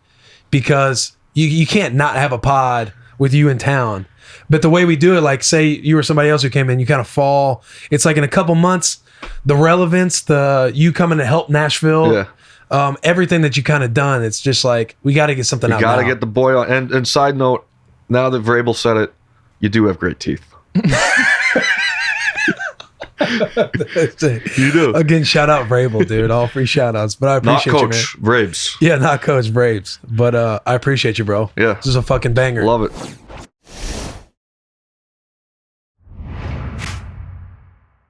Because you can't not have a pod with you in town. But the way we do it, like say you or somebody else who came in, you kind of fall. It's like in a couple months, the relevance, you coming to help Nashville, everything that you kind of done. It's just like we got to get something out. You got to get the boy on. And side note, now that Vrabel said it, you do have great teeth. You do. Again, shout out Vrabel, dude. All free shout outs. But I appreciate not you, Coach man. Vrabes. Yeah, not Coach Vrabes. But I appreciate you, bro. Yeah. This is a fucking banger. Love it.